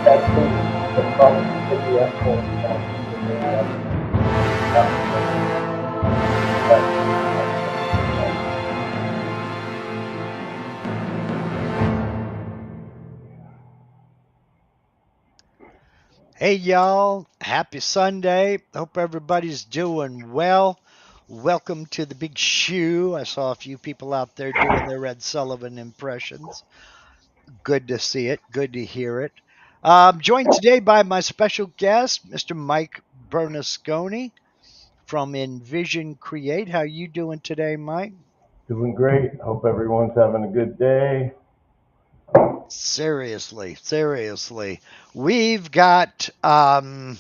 That's the problem with the F4 Hey y'all, happy Sunday. Hope everybody's doing well. Welcome to the Big Shoe. I saw a few people out there doing their Ed Sullivan impressions. Good to see it, good to hear it. I'm joined today by my special guest, Mr. Mike Bernasconi from Envision Create. How you doing today, Mike? Doing great. Hope everyone's having a good day. Seriously. We've got um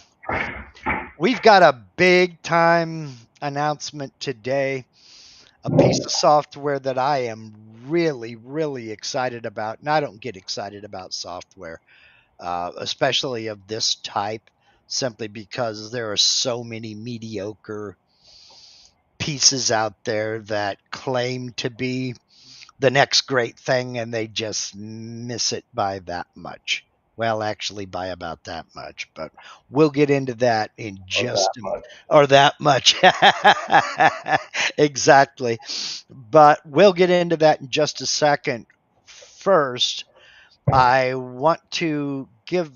we've got a big time announcement today, a piece of software that I am really excited about. And I don't get excited about software, especially of this type, simply because there are so many mediocre pieces out there that claim to be the next great thing and they just miss it by that much. Well, actually, by about that much, but we'll get into that in That just much. or that much. Exactly. But we'll get into that in just a second. First, I want to give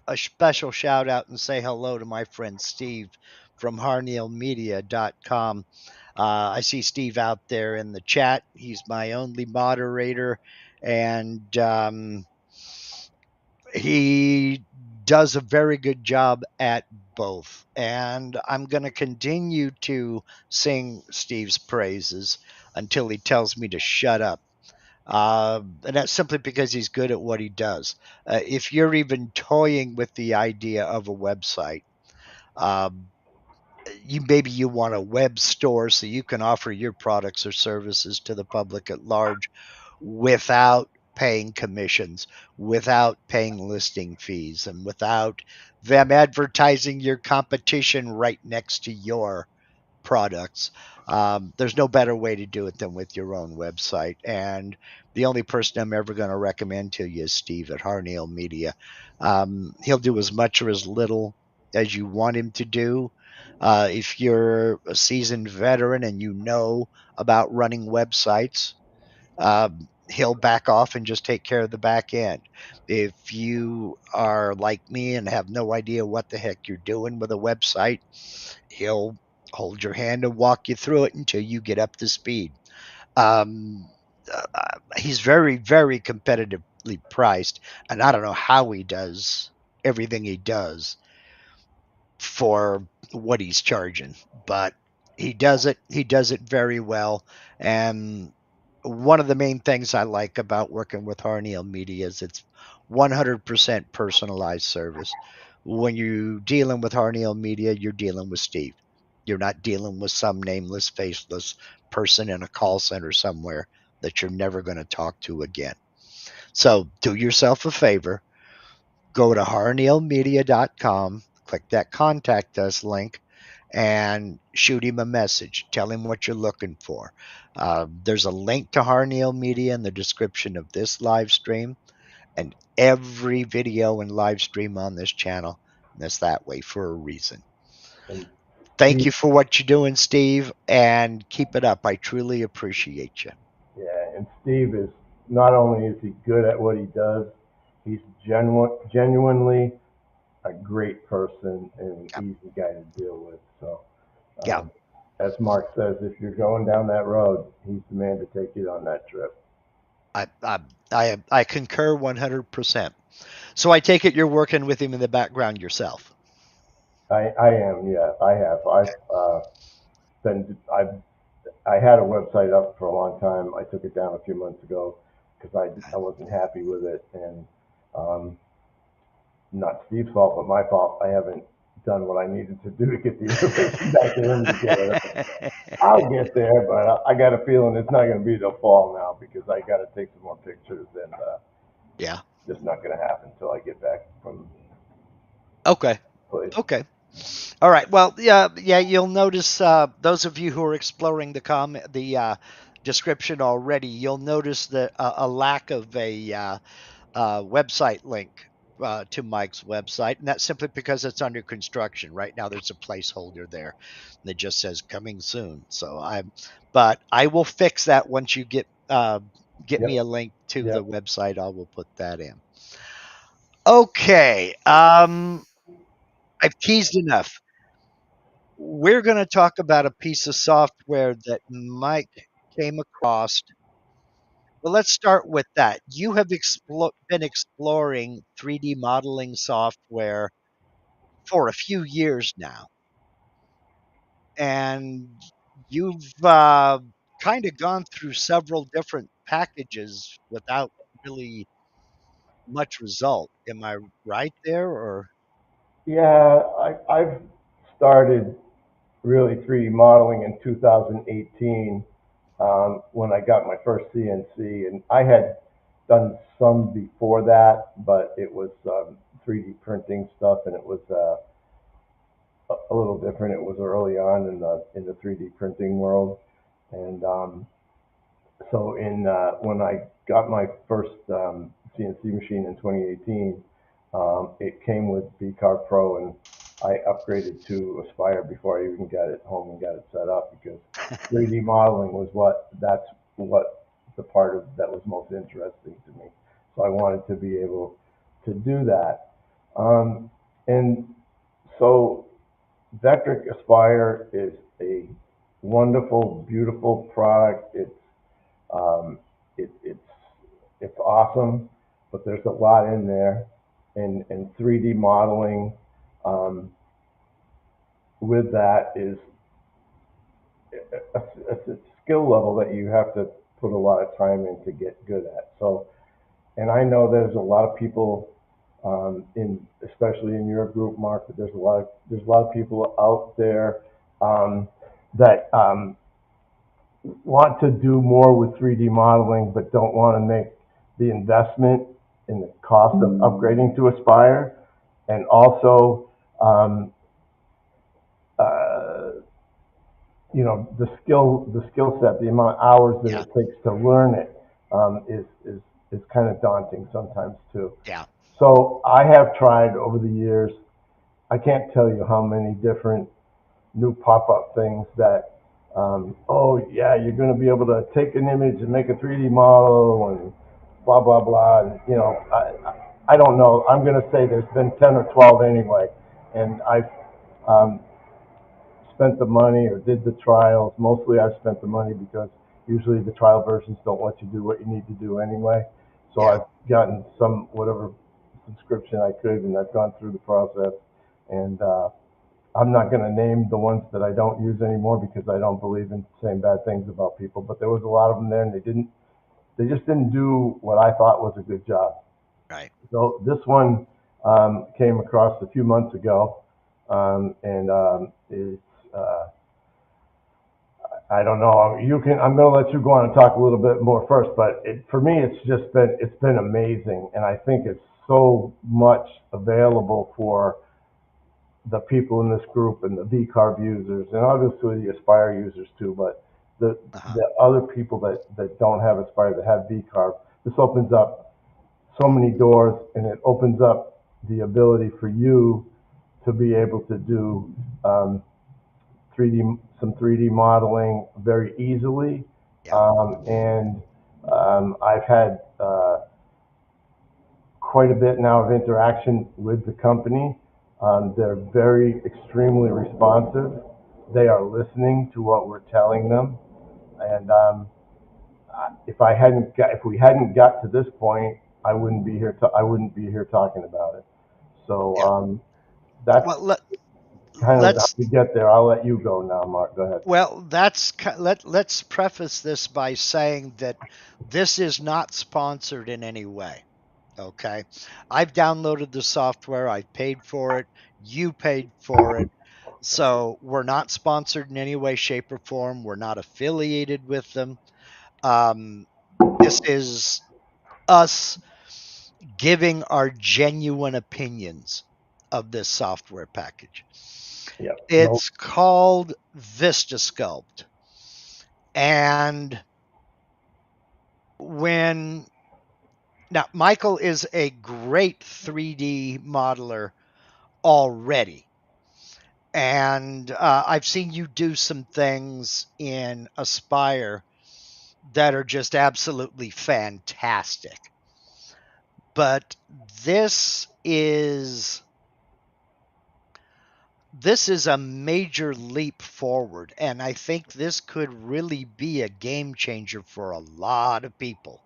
a special shout out and say hello to my friend Steve from harneilmedia.com. I see Steve out there in the chat. He's my only moderator, and he does a very good job at both. And I'm going to continue to sing Steve's praises until he tells me to shut up. And that's simply because he's good at what he does. If you're even toying with the idea of a website, um, maybe you want a web store so you can offer your products or services to the public at large without paying commissions, without paying listing fees, and without them advertising your competition right next to your products. There's no better way to do it than with your own website. And the only person I'm ever going to recommend to you is Steve at Harneil Media. He'll do as much or as little as you want him to do. If you're a seasoned veteran and you know about running websites, he'll back off and just take care of the back end. If you are like me and have no idea what the heck you're doing with a website, he'll hold your hand and walk you through it until you get up to speed. Um, he's very competitively priced, and I don't know how he does everything he does for what he's charging, but he does it. He does it very well. And one of the main things I like about working with Harneil Media is it's 100% personalized service. When you're dealing with Harneil Media, you're dealing with Steve. You're not dealing with some nameless, faceless person in a call center somewhere that you're never going to talk to again. So do yourself a favor, go to harneilmedia.com, click that contact us link, and shoot him a message. Tell him what you're looking for. There's a link to Harneil Media in the description of this live stream and every video and live stream on this channel. And it's that way for a reason. And Thank Steve, you for what you're doing, Steve, and keep it up. I truly appreciate you. yeah, and Steve is not only is he good at what he does, he's genuinely a great person and Yeah. an easy guy to deal with. So, Yeah. um, as Mark says, if you're going down that road, he's the man to take you on that trip. I concur 100%. So I take it you're working with him in the background yourself. I am, yeah, I have. I've I had a website up for a long time. I took it down a few months ago because I wasn't happy with it, and um, not Steve's fault, but my fault. I haven't done what I needed to do to get the information back to him to get it up. I'll get there, but I got a feeling it's not going to be till fall now because I got to take some more pictures, and Yeah. just not going to happen until I get back from Okay. the place. Okay. All right. Well, yeah. You'll notice those of you who are exploring the description already. You'll notice that a lack of a website link to Mike's website, and that's simply because it's under construction right now. There's a placeholder there that just says "coming soon." But I will fix that once you get me Yep. a link to the Yep. website. I will put that in. Okay, I've teased enough. We're going to talk about a piece of software that Mike came across. Well, let's start with that. You have been exploring 3D modeling software for a few years now, and you've kind of gone through several different packages without really much result. Am I right there? Or Yeah, I've started really 3D modeling in 2018 when I got my first CNC, and I had done some before that, but it was 3D printing stuff, and it was a little different. It was early on in the 3D printing world, and so in when I got my first CNC machine in 2018, it came with VCarve Pro, and I upgraded to Aspire before I even got it home and got it set up because 3D modeling was what the part of that was most interesting to me. So I wanted to be able to do that, and so Vectric Aspire is a wonderful, beautiful product. Um, it's awesome, but there's a lot in there, and 3D modeling um, with that is a skill level that you have to put a lot of time in to get good at. So, and I know there's a lot of people in, especially in your group, Mark, that there's a lot of people out there um, that want to do more with 3D modeling, but don't want to make the investment in the cost of upgrading to Aspire, and also, um, uh, the skill set, the amount of hours that yeah, it takes to learn it is kind of daunting sometimes too. yeah, So I have tried over the years. I can't tell you how many different new pop-up things that, oh yeah, you're going to be able to take an image and make a 3D model and blah blah blah. And I don't know. I'm going to say there's been 10 or 12 anyway, and I've um, spent the money or did the trials. Mostly, I've spent the money because usually the trial versions don't let you do what you need to do anyway. So yeah, I've gotten some whatever subscription I could, and I've gone through the process, and I'm not going to name the ones that I don't use anymore because I don't believe in saying bad things about people. But there was a lot of them there, and they just didn't do what I thought was a good job. right. So this one came across a few months ago, and it's I don't know. You can. I'm going to let you go on and talk a little bit more first, but for me, it's been amazing, and I think it's so much available for the people in this group and the VCarve users, and obviously the Aspire users too, but Uh-huh. the other people that don't have Aspire that have VCarve, this opens up so many doors, and it opens up the ability for you to be able to do 3D some 3D modeling very easily, Yeah, and I've had quite a bit now of interaction with the company. They're very extremely responsive. They are listening to what we're telling them, and if we hadn't got to this point, I wouldn't be here. I wouldn't be here talking about it. So yeah. that's Well, kind of how let's we get there. I'll let you go now, Mark. Go ahead. Well, let's preface this by saying that this is not sponsored in any way. Okay. I've downloaded the software, I've paid for it, you paid for it. So we're not sponsored in any way, shape, or form. We're not affiliated with them. Um, this is us giving our genuine opinions of this software package. Yeah. No. It's called Vista Sculpt. And when Now, Michael is a great 3D modeler already. And I've seen you do some things in Aspire that are just absolutely fantastic. But this is a major leap forward, and I think this could really be a game changer for a lot of people.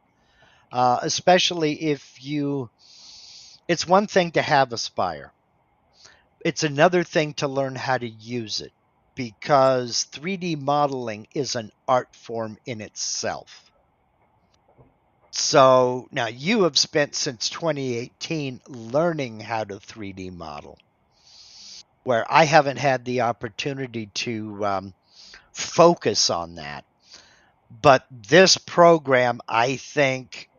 Especially if you, it's one thing to have Aspire. It's another thing to learn how to use it, because 3D modeling is an art form in itself. So now you have spent since 2018 learning how to 3D model, where I haven't had the opportunity to focus on that. But this program, I think,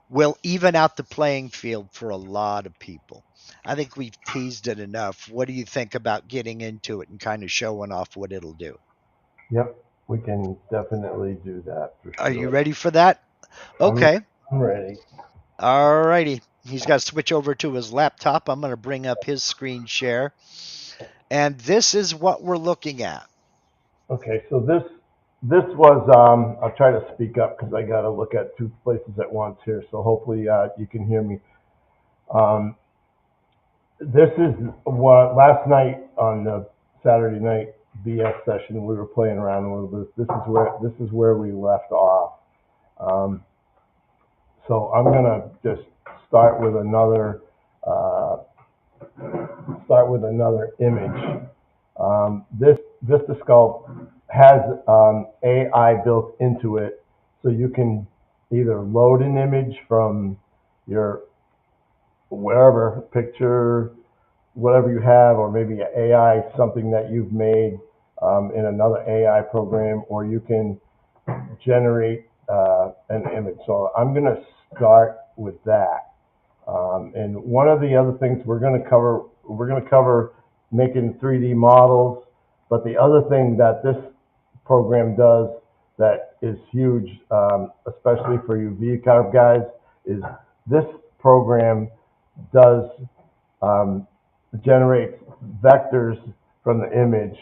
will even out the playing field for a lot of people. I think we've teased it enough. What do you think about getting into it and kind of showing off what it'll do? Yep, we can definitely do that for Are you sure. ready for that? I'm, Okay. I'm ready. All righty. He's got to switch over to his laptop. I'm going to bring up his screen share. And this is what we're looking at. Okay, so this was I'll try to speak up because I got to look at two places at once here. So hopefully you can hear me. Um, this is what last night on the Saturday night BS session we were playing around a little bit. This is where we left off. Um, so I'm gonna just start with another uh, image. This Vista Sculpt has AI built into it, so you can either load an image from your wherever picture, whatever you have, or maybe an AI something that you've made in another AI program, or you can generate an image. So I'm going to start with that. And one of the other things we're going to cover making 3D models. But the other thing that this program does that is huge, especially for you VCarve guys, is this program does um, generate vectors from the image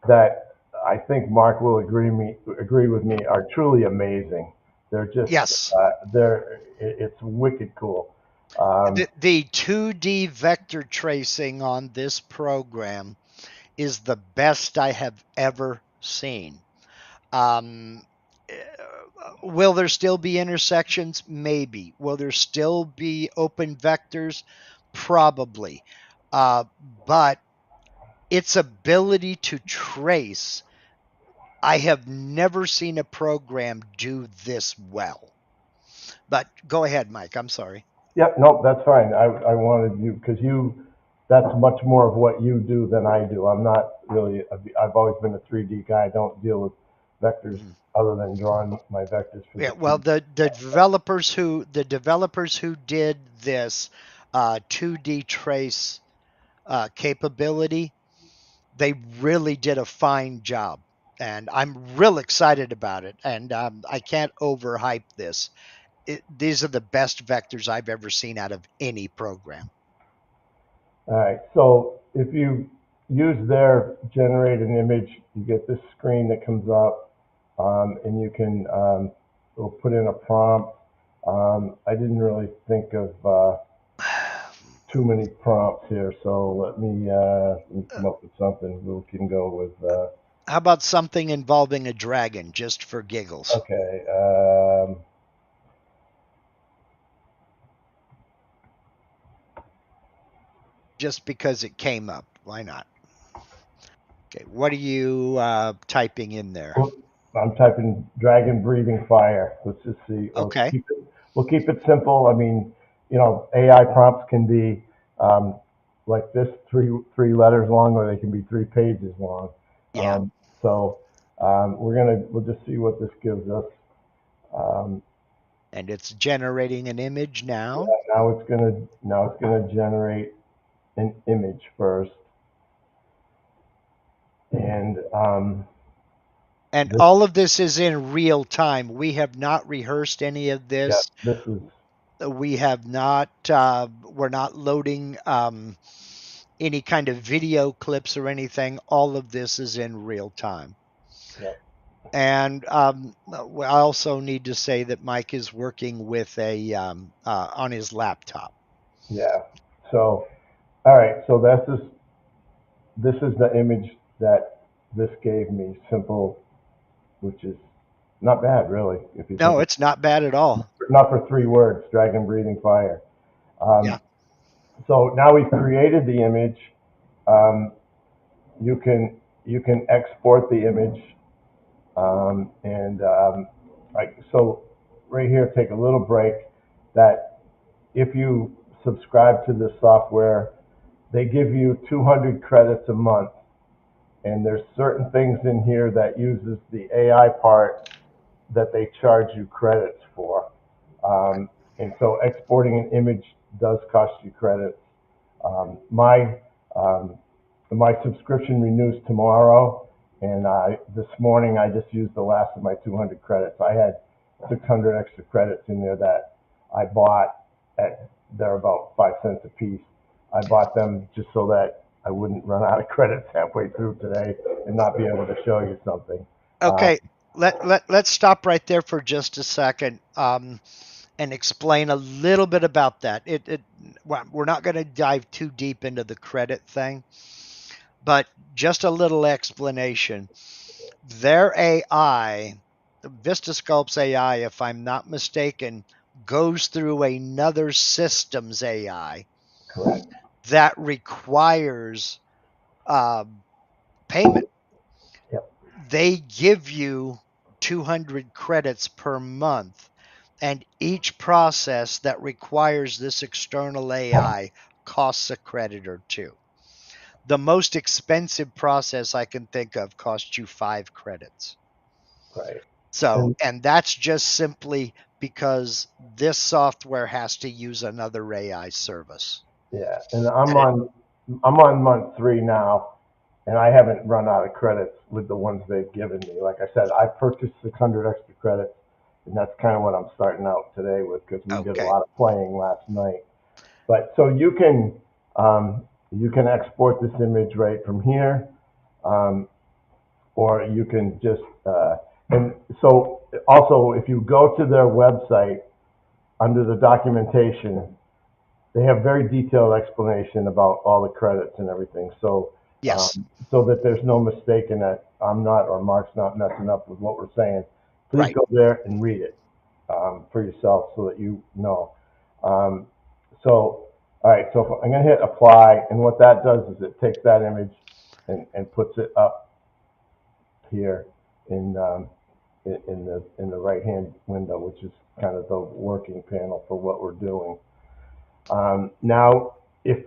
that I think Mark will agree with me are truly amazing. They're just Yes. it's wicked cool. Um, The 2D vector tracing on this program is the best I have ever seen. Um, will there still be intersections? Maybe. Will there still be open vectors? Probably. But its ability to trace, I have never seen a program do this well. But go ahead, Mike. I'm sorry. Yep, no, that's fine. I wanted you, because that's much more of what you do than I do. I'm not really, I've always been a 3D guy. I don't deal with vectors Mhm. other than drawing my vectors for Yeah, the well, the developers who did this 2D trace capability, they really did a fine job, and I'm real excited about it. And I can't overhype this. These are the best vectors I've ever seen out of any program. All right, so if you use their generate an image, you get this screen that comes up, and you can we'll put in a prompt. I didn't really think of too many prompts here, so let me come up with something. We can go with How about something involving a dragon, just for giggles? okay. Just because it came up. Why not? Okay, what are you typing in there? I'm typing dragon breathing fire. Let's just see. Okay. We'll keep it simple. I mean, AI prompts can be um, like this, three letters long, or they can be 3 pages long. Yeah. So we'll just see what this gives us. Um, And it's generating an image now. now it's gonna generate an image first, and And this all of this is in real time. We have not rehearsed any of yeah this. this is We have not. We're not loading any kind of video clips or anything. All of this is in real time. Yep. And I also need to say that Mike is working with a on his laptop. Yeah. So, all right. So this is the image that this gave me. Simple, which is not bad, really, if you think No, of it's not bad at all. not for 3 words, dragon breathing fire. Yeah. So now we've created the image. Um, you can export the image, and like so. Right here, take a little break. That if you subscribe to this software, they give you 200 credits a month, and there's certain things in here that uses the AI part that they charge you credits for. And so exporting an image does cost you credits. My my subscription renews tomorrow, and this morning I just used the last of my 200 credits. I had 600 extra credits in there that I bought at they're about 5 cents a piece. I bought them just so that I wouldn't run out of credits halfway through today and not be able to show you something. Okay. Let's stop right there for just a second. And explain a little bit about that. We're not going to dive too deep into the credit thing, but just a little explanation. Their AI, Vista Sculpt's AI, if I'm not mistaken, goes through another system's AI Correct. that requires payment. Yep. They give you 200 credits per month, and each process that requires this external AI costs a credit or two. The most expensive process I can think of costs you 5 credits. Right. So, And and that's just simply because this software has to use another AI service. yeah, and And it, I'm on month 3 now, and I haven't run out of credits with the ones they've given me. Like I said, I purchased 600 extra credits, and that's kind of what I'm starting out today with because we did a okay. lot of playing last night. But so you can export this image right from here, um, or you can just and so also if you go to their website under the documentation, they have very detailed explanation about all the credits and everything. So, Yes. so that there's no mistake in that I'm not or Mark's not messing up with what we're saying. Please Right. go there and read it for yourself so that you know. Um, so, all right. So I'm going to hit apply, and what that does is it takes that image and puts it up here in in the right hand window, which is kind of the working panel for what we're doing. Now, if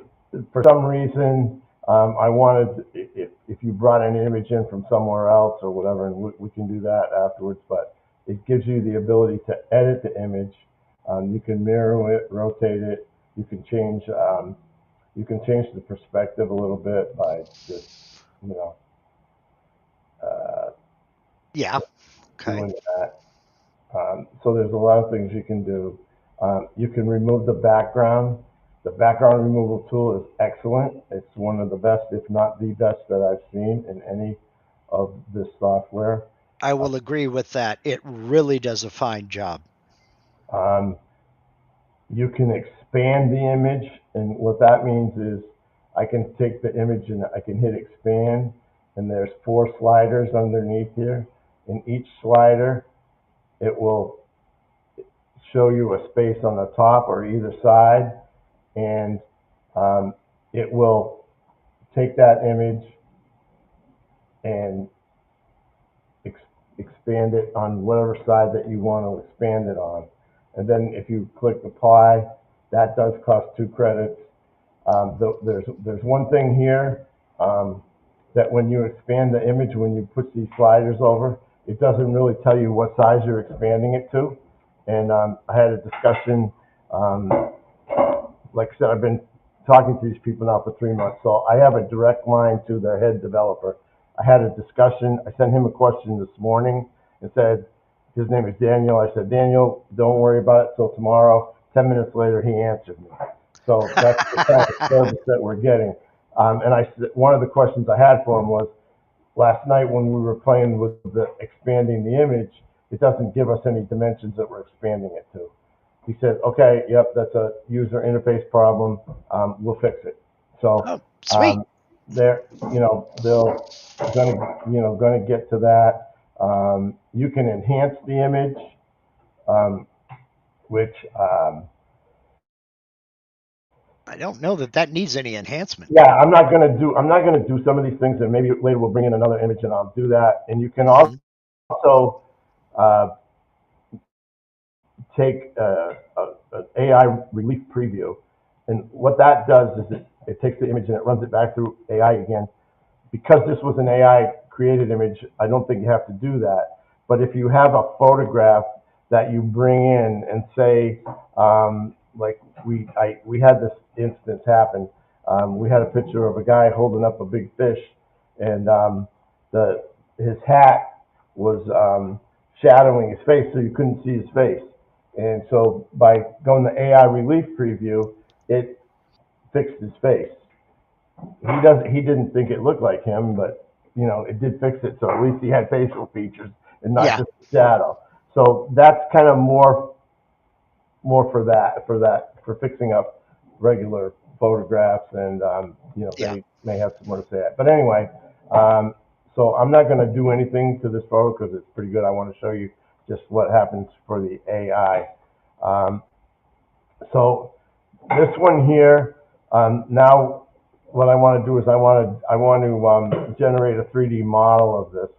for some reason I wanted, if you brought an image in from somewhere else or whatever, and we can do that afterwards, but it gives you the ability to edit the image. You can mirror it, rotate it. You can change the perspective a little bit by just, you know, uh, Yeah. Okay. doing that. So there's a lot of things you can do. You can remove the background. The background removal tool is excellent. It's one of the best, if not the best, that I've seen in any of this software. I will agree with that. It really does a fine job. Um, you can expand the image, and what that means is I can take the image and I can hit expand, and there's 4 sliders underneath here. In each slider, it will show you a space on the top or either side, and um, it will take that image and ex- expand it on whatever side that you want to expand it on. And then if you click apply, that does cost 2 credits. There's one thing here that when you expand the image, when you put these sliders over, it doesn't really tell you what size you're expanding it to. And I had a discussion like I said, I've been talking to these people now for 3 months, so I have a direct line to their head developer. I had a discussion. I sent him a question this morning and said, his name is Daniel. I said, Daniel, don't worry about it till tomorrow. 10 minutes later, he answered me. So that's the kind of service that we're getting. And one of the questions I had for him was, last night when we were playing with expanding the image, it doesn't give us any dimensions that we're expanding it to. He said, okay, yep, that's a user interface problem. We'll fix it. So sweet. they're, gonna get to that. You can enhance the image, which I don't know that needs any enhancement. yeah, I'm not gonna do some of these things, and maybe later we'll bring in another image and I'll do that. And you can also uh, take an AI relief preview, and what that does is it takes the image and it runs it back through AI again. Because this was an AI created image, I don't think you have to do that. But if you have a photograph that you bring in and say, like we had this instance happen. We had a picture of a guy holding up a big fish, and his hat was shadowing his face, so you couldn't see his face. And so by going to AI relief preview, it fixed his face. He didn't think it looked like him, but it did fix it. So at least he had facial features and not just a shadow. So that's kind of more for fixing up regular photographs, and they may have some more to say that. But anyway, so I'm not going to do anything to this photo because it's pretty good. I want to show you just what happens for the AI. So this one here, now what I want to do is I want to generate a 3D model of this.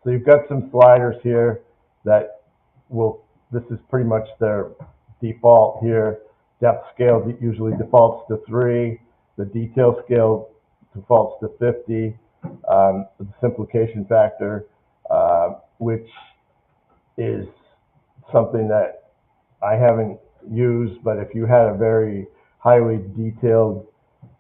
So you've got some sliders here that this is pretty much their default here. Depth scale usually defaults to 3. The detail scale defaults to 50. The simplification factor, which is something that I haven't used, but if you had a very highly detailed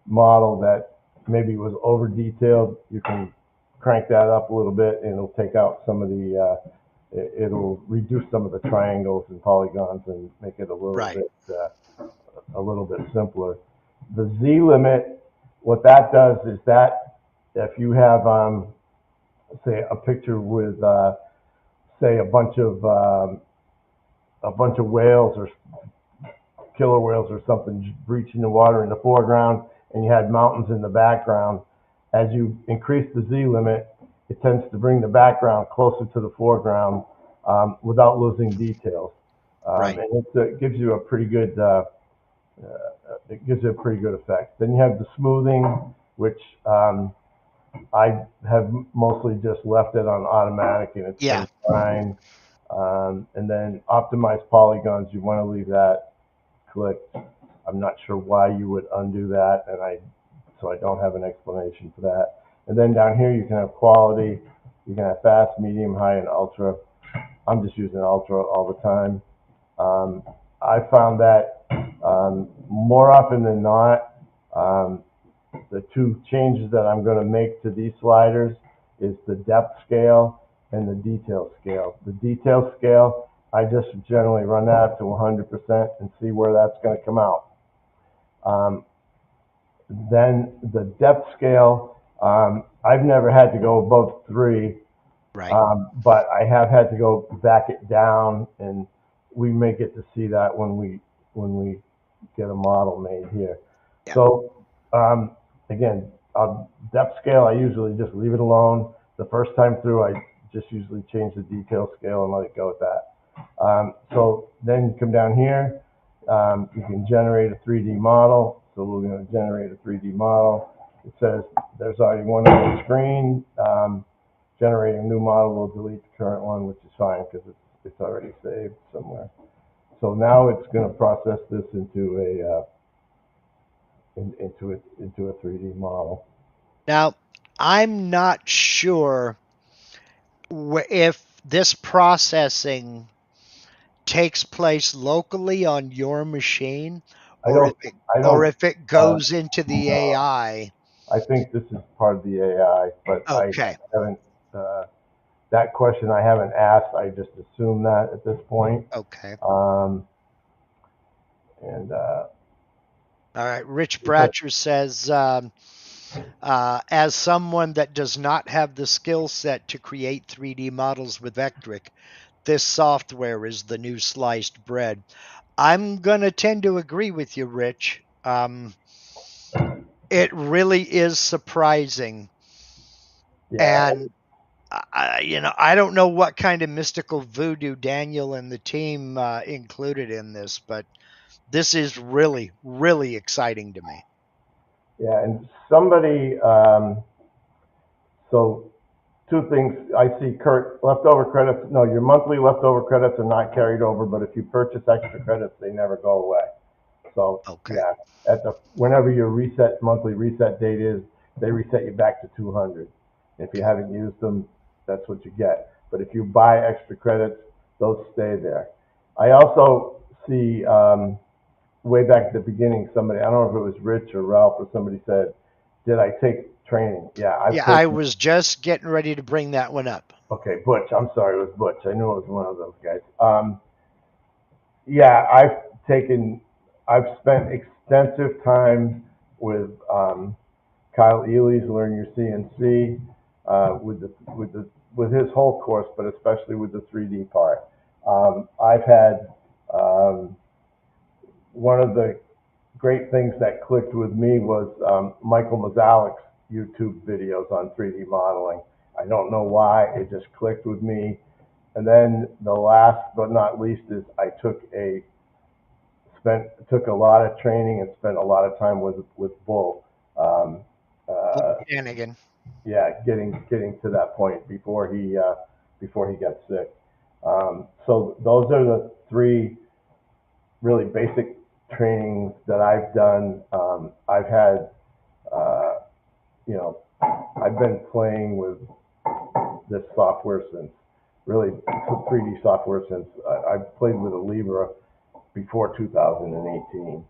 model that maybe was over detailed, you can crank that up a little bit and it'll take out some of the it'll reduce some of the triangles and polygons and make it a little bit simpler. The Z limit, what that does is that if you have say a picture with say a bunch of whales or killer whales or something breaching the water in the foreground, and you had mountains in the background, as you increase the Z limit, it tends to bring the background closer to the foreground without losing details. And it gives you a pretty good effect. Then you have the smoothing, which I have mostly just left it on automatic, and it's been fine. And then optimize polygons, you want to leave that clicked. I'm not sure why you would undo that, so I don't have an explanation for that. And then down here you can have quality, you can have fast, medium, high, and ultra. I'm just using ultra all the time. I found that more often than not, the two changes that I'm going to make to these sliders is the depth scale and the detail scale. The detail scale, I just generally run that up to 100% and see where that's going to come out. Then the depth scale, I've never had to go above 3, but I have had to go back it down, and we may get to see that when we get a model made here. So again, depth scale, I usually just leave it alone. The first time through, I just usually change the detail scale and let it go at that. So then you come down here, you can generate a 3D model. So we're going to generate a 3D model. It says there's already one on the screen. Generating a new model will delete the current one, which is fine because it's already saved somewhere. So now it's going to process this into a 3D model. Now, I'm not sure if this processing takes place locally on your machine, or if it goes into the AI. I think this is part of the AI, but I haven't. That question I haven't asked. I just assume that at this point. Okay. And All right. Rich Bratcher says, as someone that does not have the skill set to create 3D models with Vectric, this software is the new sliced bread. I'm going to tend to agree with you, Rich. It really is surprising. yeah, And, I don't know what kind of mystical voodoo Daniel and the team included in this, but this is really, really exciting to me. yeah, and somebody, so two things. I see Kurt, leftover credits. No, your monthly leftover credits are not carried over, but if you purchase extra credits, they never go away. So Okay. yeah, whenever your monthly reset date is, they reset you back to 200. If you haven't used them, that's what you get. But if you buy extra credits, those stay there. I also see way back at the beginning, somebody, I don't know if it was Rich or Ralph or somebody said, did I take training? Yeah, I've Yeah, I taken. was just getting ready to bring that one up. Okay, Butch. I'm sorry, it was Butch. I knew it was one of those guys. Yeah, I've spent extensive time with Kyle Ely's Learn Your CNC, with his whole course, but especially with the 3D part. I've had one of the great things that clicked with me was Michael Mazalek's YouTube videos on 3D modeling. I don't know why, it just clicked with me. And then the last but not least is I took a lot of training and spent a lot of time with Bull. Um, uh, Flanagan. yeah, getting to that point before he got sick. So those are the three really basic trainings that I've done. I've had, uh, you know, I've been playing with this software since really 3D software since I've played with a Libra before 2018.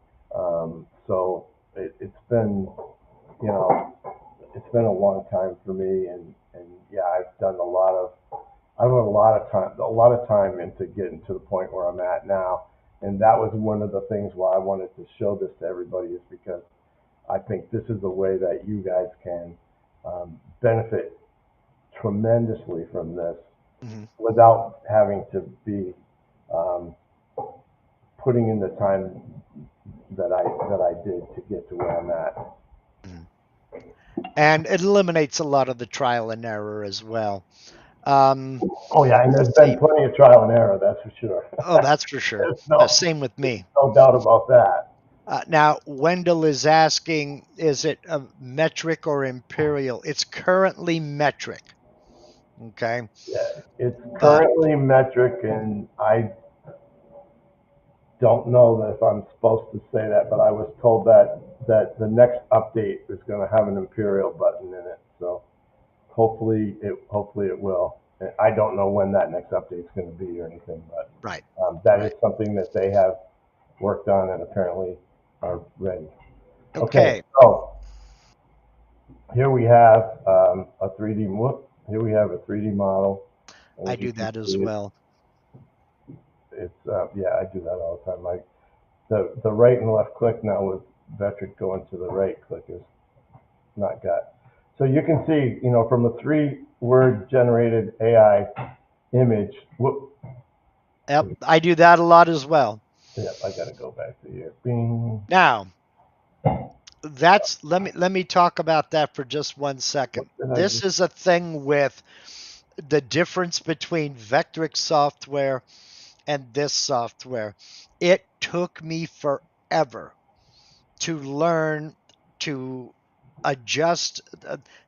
So it's been, you know, it's been a long time for me, and yeah, I've put a lot of time into getting to the point where I'm at now, and that was one of the things why I wanted to show this to everybody is because I think this is a way that you guys can benefit tremendously from this Mm-hmm. without having to be um, putting in the time that I did to get to where I'm at. Mm-hmm. And it eliminates a lot of the trial and error as well. Um, Oh yeah, and there's let's been see. plenty of trial and error, that's for sure. Oh, that's for sure. There's no Same with me. no doubt about that. Now, Wendell is asking, is it a metric or imperial? It's currently metric. Okay. Yeah, it's But currently metric, and I don't know that if I'm supposed to say that, but I was told that the next update is going to have an imperial button in it. So hopefully it will. And I don't know when that next update is going to be or anything, but right, that is right. something that they have worked on and apparently are ready. Okay, Okay. so here we have a 3D. Here we have a 3D model, and I as you do can that as see, well. it's yeah, I do that all the time. Like the right and left click now with Vectric going to the right click is not got. So you can see, from a 3-word generated AI image. Whoop. Yep, I do that a lot as well. Yeah, I got to go back to here. Bing. Now, let me talk about that for just 1 second. What did I This just? is a thing with the difference between Vectric software and this software. It took me forever to learn to adjust,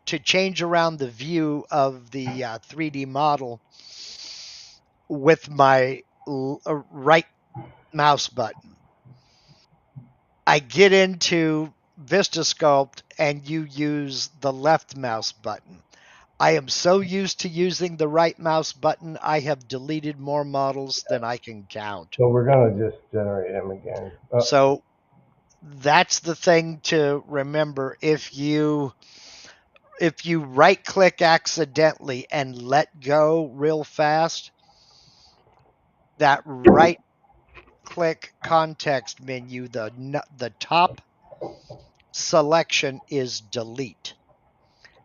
to change around the view of the 3D model with my right mouse button. I get into Vista Sculpt and you use the left mouse button. I am so used to using the right mouse button, I have deleted more models than I can count. So we're gonna just generate him again. So that's the thing to remember. If you right click accidentally and let go real fast, that right click context menu, the top selection is delete,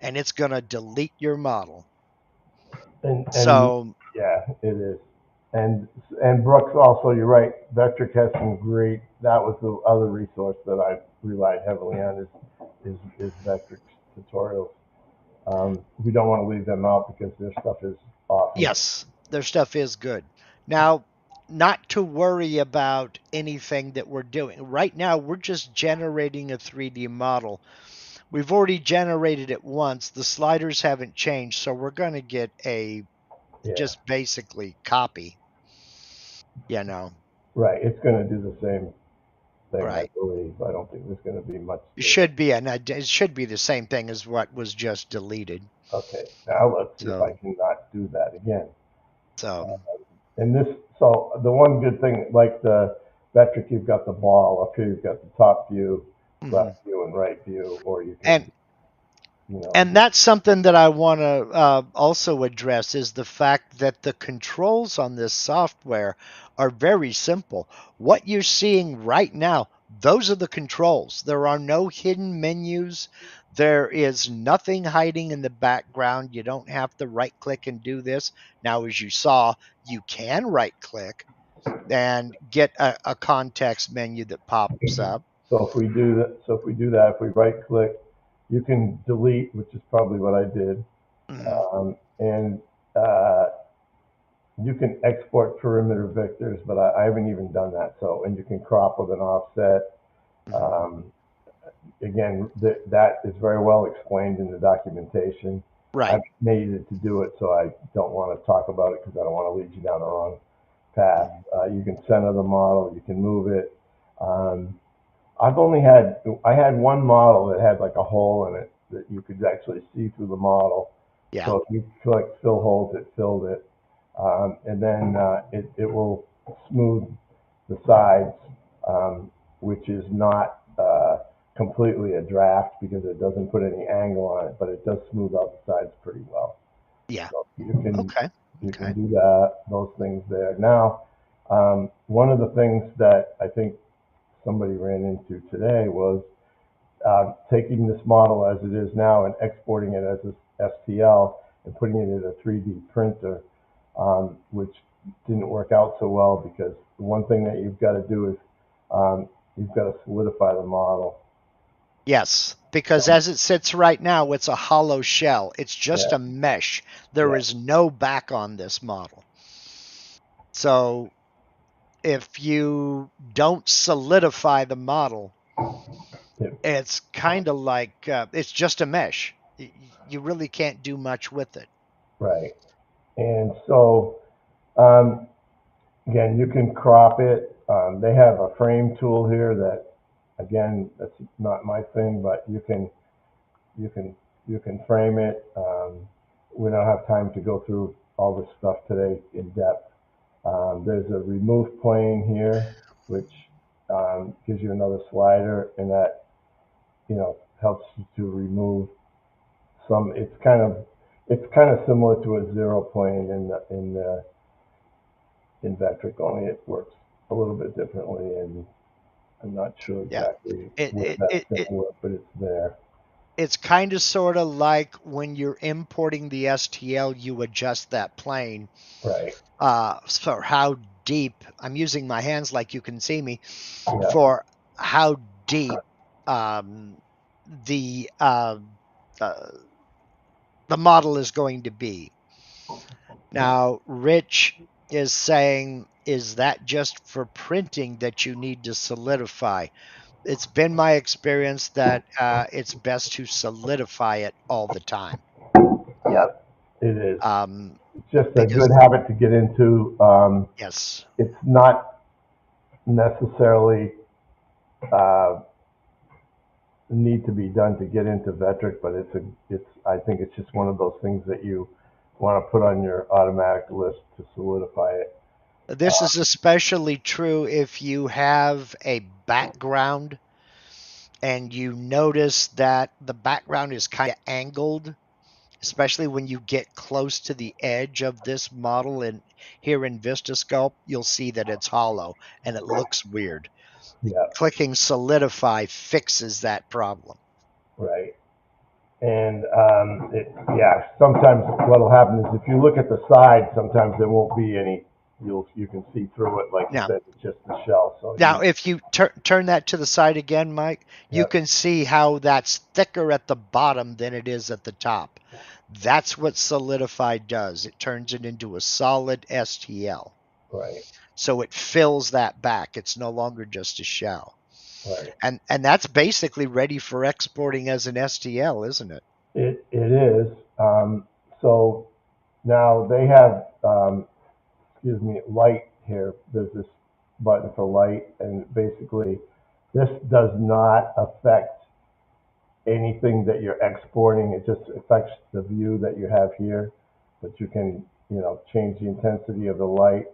and it's going to delete your model. And So yeah, it is. And Brooks also, you're right. Vectric has some great. That was the other resource that I relied heavily on is Vectric's tutorials. We don't want to leave them out because their stuff is awesome. yes, their stuff is good. Now, not to worry about anything that we're doing. Right now, we're just generating a 3D model. We've already generated it once. The sliders haven't changed, so we're going to get a Yeah, just basically copy, you know. right. It's going to do the same thing, I Right. believe. I don't think there's going to be much It different. should be it should be the same thing as what was just deleted. Okay, now let's see if I So can not do that again. so And this, so the one good thing, like the Vectric, you've got the ball up here, you've got the top view, mhm. left view, and right view, or you and can, you know, and that's something that I want to also address is the fact that the controls on this software are very simple. What you're seeing right now, those are the controls. There are no hidden menus. There is nothing hiding in the background. You don't have to right click and do this. Now, as you saw, you can right click and get a context menu that pops up. so if we do that, if we right click, you can delete, which is probably what I did, Mhm. and you can export perimeter vectors, but I haven't even done that. So, and you can crop with an offset. Mhm. Um, Again, that is very well explained in the documentation. Right. I've needed to do it, so I don't want to talk about it because I don't want to lead you down the wrong path. Mhm. You can center the model, you can move it. Um, I had one model that had like a hole in it that you could actually see through the model. Yeah. So if you click fill holes, it filled it. And then it will smooth the sides, which is not completely a draft because it doesn't put any angle on it, but it does smooth out the sides pretty well. Yeah. So Okay. you can Okay. do that, those things there. Now, one of the things that I think somebody ran into today was taking this model as it is now and exporting it as a STL and putting it in a 3D printer, which didn't work out so well because the one thing that you've got to do is you've got to solidify the model. Yes, because So, as it sits right now, it's a hollow shell. It's just yeah, a mesh. There yeah, is no back on this model. So if you don't solidify the model, it, it's kind of like it's just a mesh. You really can't do much with it. right. And so, um, again, you can crop it. They have a frame tool here that, again, that's not my thing, but you can you can frame it. We don't have time to go through all this stuff today in depth. There's a remove plane here, which gives you another slider, and that helps you to remove some. It's kind of similar to a zero plane in Vectric, only it works a little bit differently, and I'm not sure Yeah. exactly It where it that's it, going it to work, but it's there. it's kind of sort of like when you're importing the STL, you adjust that plane Right. for how deep. I'm using my hands like you can see me Yeah. for how deep um, the uh, uh, the model is going to be. Now, Rich is saying, is that just for printing that you need to solidify? It's been my experience that it's best to solidify it all the time. Yeah. It is. Um, It's just a because good habit to get into. yes, It's not necessarily uh, need to be done to get into Vectric, but I think it's just one of those things that you want to put on your automatic list to solidify it. this is especially true if you have a background and you notice that the background is kind of angled. especially when you get close to the edge of this model. And here in Vista Sculpt, you'll see that it's hollow and it looks weird. Yeah, Clicking solidify fixes that problem. right. And yeah, sometimes what'll happen is if you look at the side, sometimes there won't be any. You can see through it, like you Now, said, it's just the shell. So now if you turn that to the side again, Mike, you yep, can see how that's thicker at the bottom than it is at the top. That's what solidify does. It turns it into a solid STL. right, So it fills that back. It's no longer just a shell. right. And that's basically ready for exporting as an STL, isn't it? It is. So now they have, excuse me, light here. There's this button for light, and basically, this does not affect anything that you're exporting. It just affects the view that you have here. But you can, change the intensity of the light,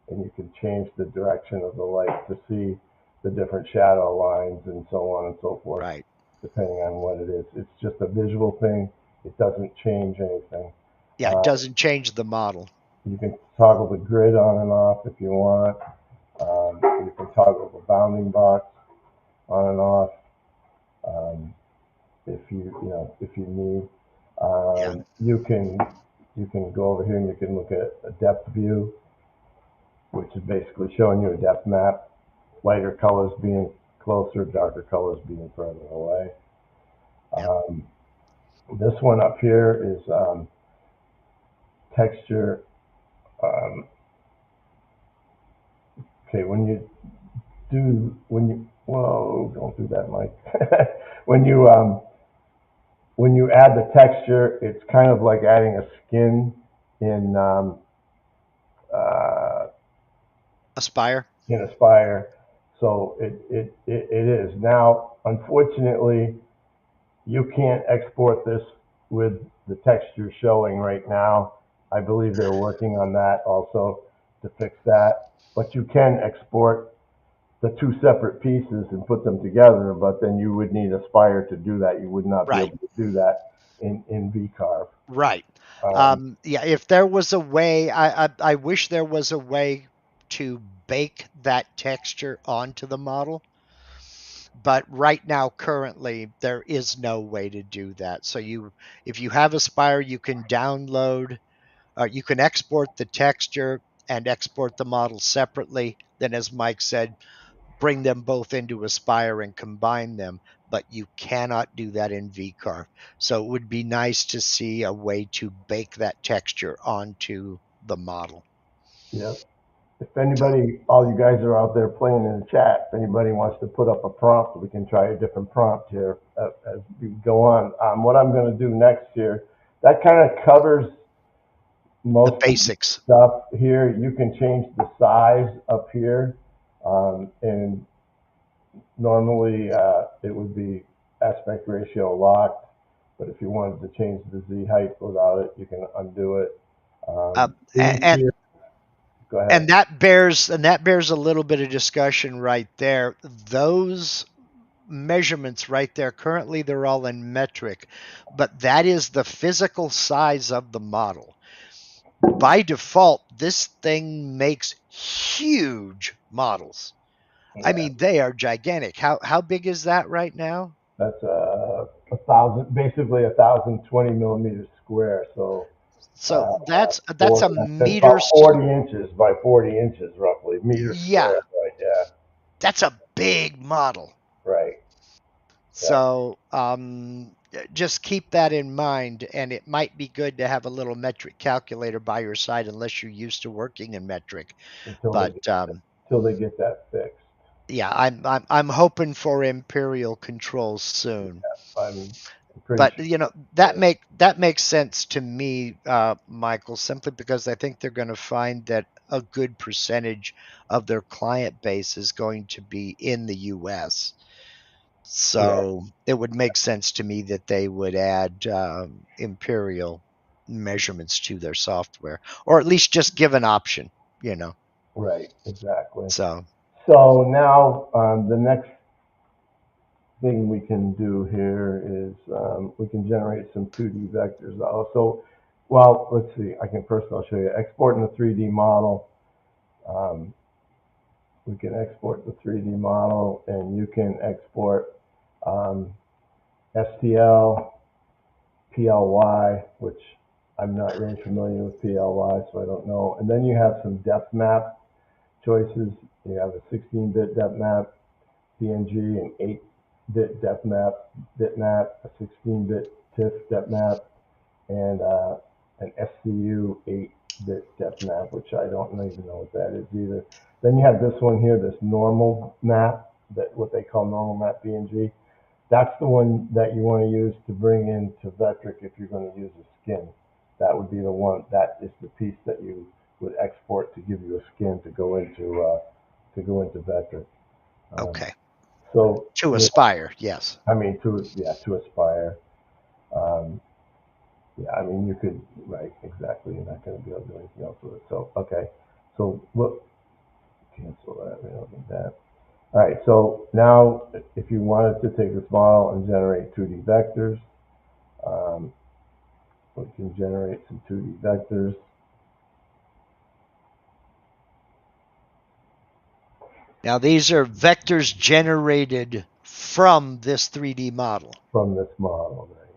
and you can change the direction of the light to see the different shadow lines and so on and so forth, Right. depending on what it is. It's just a visual thing. It doesn't change anything. Yeah, it Uh, doesn't change the model. you can toggle the grid on and off if you want. You can toggle the bounding box on and off. Um, if if you need. Yeah. You can go over here and you can look at a depth view, which is basically showing you a depth map. Lighter colors being closer, darker colors being further away. Yep. This one up here is texture. Um, okay, whoa, don't do that, Mike. when you when you add the texture, it's kind of like adding a skin in uh, Aspire. in Aspire. So it is. Now, unfortunately, you can't export this with the texture showing right now. I believe they're working on that also to fix that. But you can export the two separate pieces and put them together, but then you would need Aspire to do that. You would not be Right. able to do that in VCarve. Right. Um, Yeah, if there was a way, I wish there was a way to bake that texture onto the model. But right now, currently, there is no way to do that. So if you have Aspire, you can download, you can export the texture and export the model separately. Then, as Mike said, bring them both into Aspire and combine them, but you cannot do that in VCarve. So it would be nice to see a way to bake that texture onto the model. yeah. If So, anybody, all you guys are out there playing in the chat, if anybody wants to put up a prompt, we can try a different prompt here as we go on. What I'm going to do next here, that kind of covers the most of the basics. stuff here. You can change the size up here, and normally it would be aspect ratio locked, but if you wanted to change the Z height without it, you can undo it. These And here, go ahead. and that bears a little bit of discussion right there. Those measurements right there, currently they're all in metric, but that is the physical size of the model. By default, this thing makes huge models. I Yeah, mean, they are gigantic. How big is that right now? that's 1,000, basically 1,020 millimeters square. So So that's four, a that's meter. about 40 inches by 40 inches, roughly meters Yeah, square. Right? Yeah. that's a big model. Right. Yeah. So just keep that in mind, and it might be good to have a little metric calculator by your side unless you're used to working in metric. Until they But get until they get that fixed. yeah, I'm hoping for imperial controls soon. I'm pretty But sure. that makes sense to me, Michael, simply because I think they're going to find that a good percentage of their client base is going to be in the U.S. Yeah. So it would make sense to me that they would add imperial measurements to their software, or at least just give an option, you know. Right. Exactly. So So now the next thing we can do here is we can generate some 2D vectors. Also, well, let's see. I'll show you. Exporting the 3D model. Um, we can export the 3D model, and you can export um, STL, PLY, which I'm not really familiar with PLY, so I don't know. And then you have some depth map choices. You have a 16-bit depth map, PNG, an 8-bit depth map, bitmap, a 16-bit TIFF depth map, and an SCU 8-bit depth map, which I don't even know what that is either. Then you have this one here, this normal map, that what they call normal map PNG. That's the one that you want to use to bring into Vectric if you're going to use a skin. That would be the one. That is the piece that you would export to give you a skin to go into Vectric. Um, Okay. so To yeah, Aspire, yes. I mean to Aspire. Um, yeah, I mean you could right exactly. You're not going to be able to do anything else with it. So okay, so look, cancel that. We don't need that. All right. So now, if you wanted to take this model and generate 2D vectors, um, we can generate some 2D vectors. Now these are vectors generated from this 3D model. From this model, right?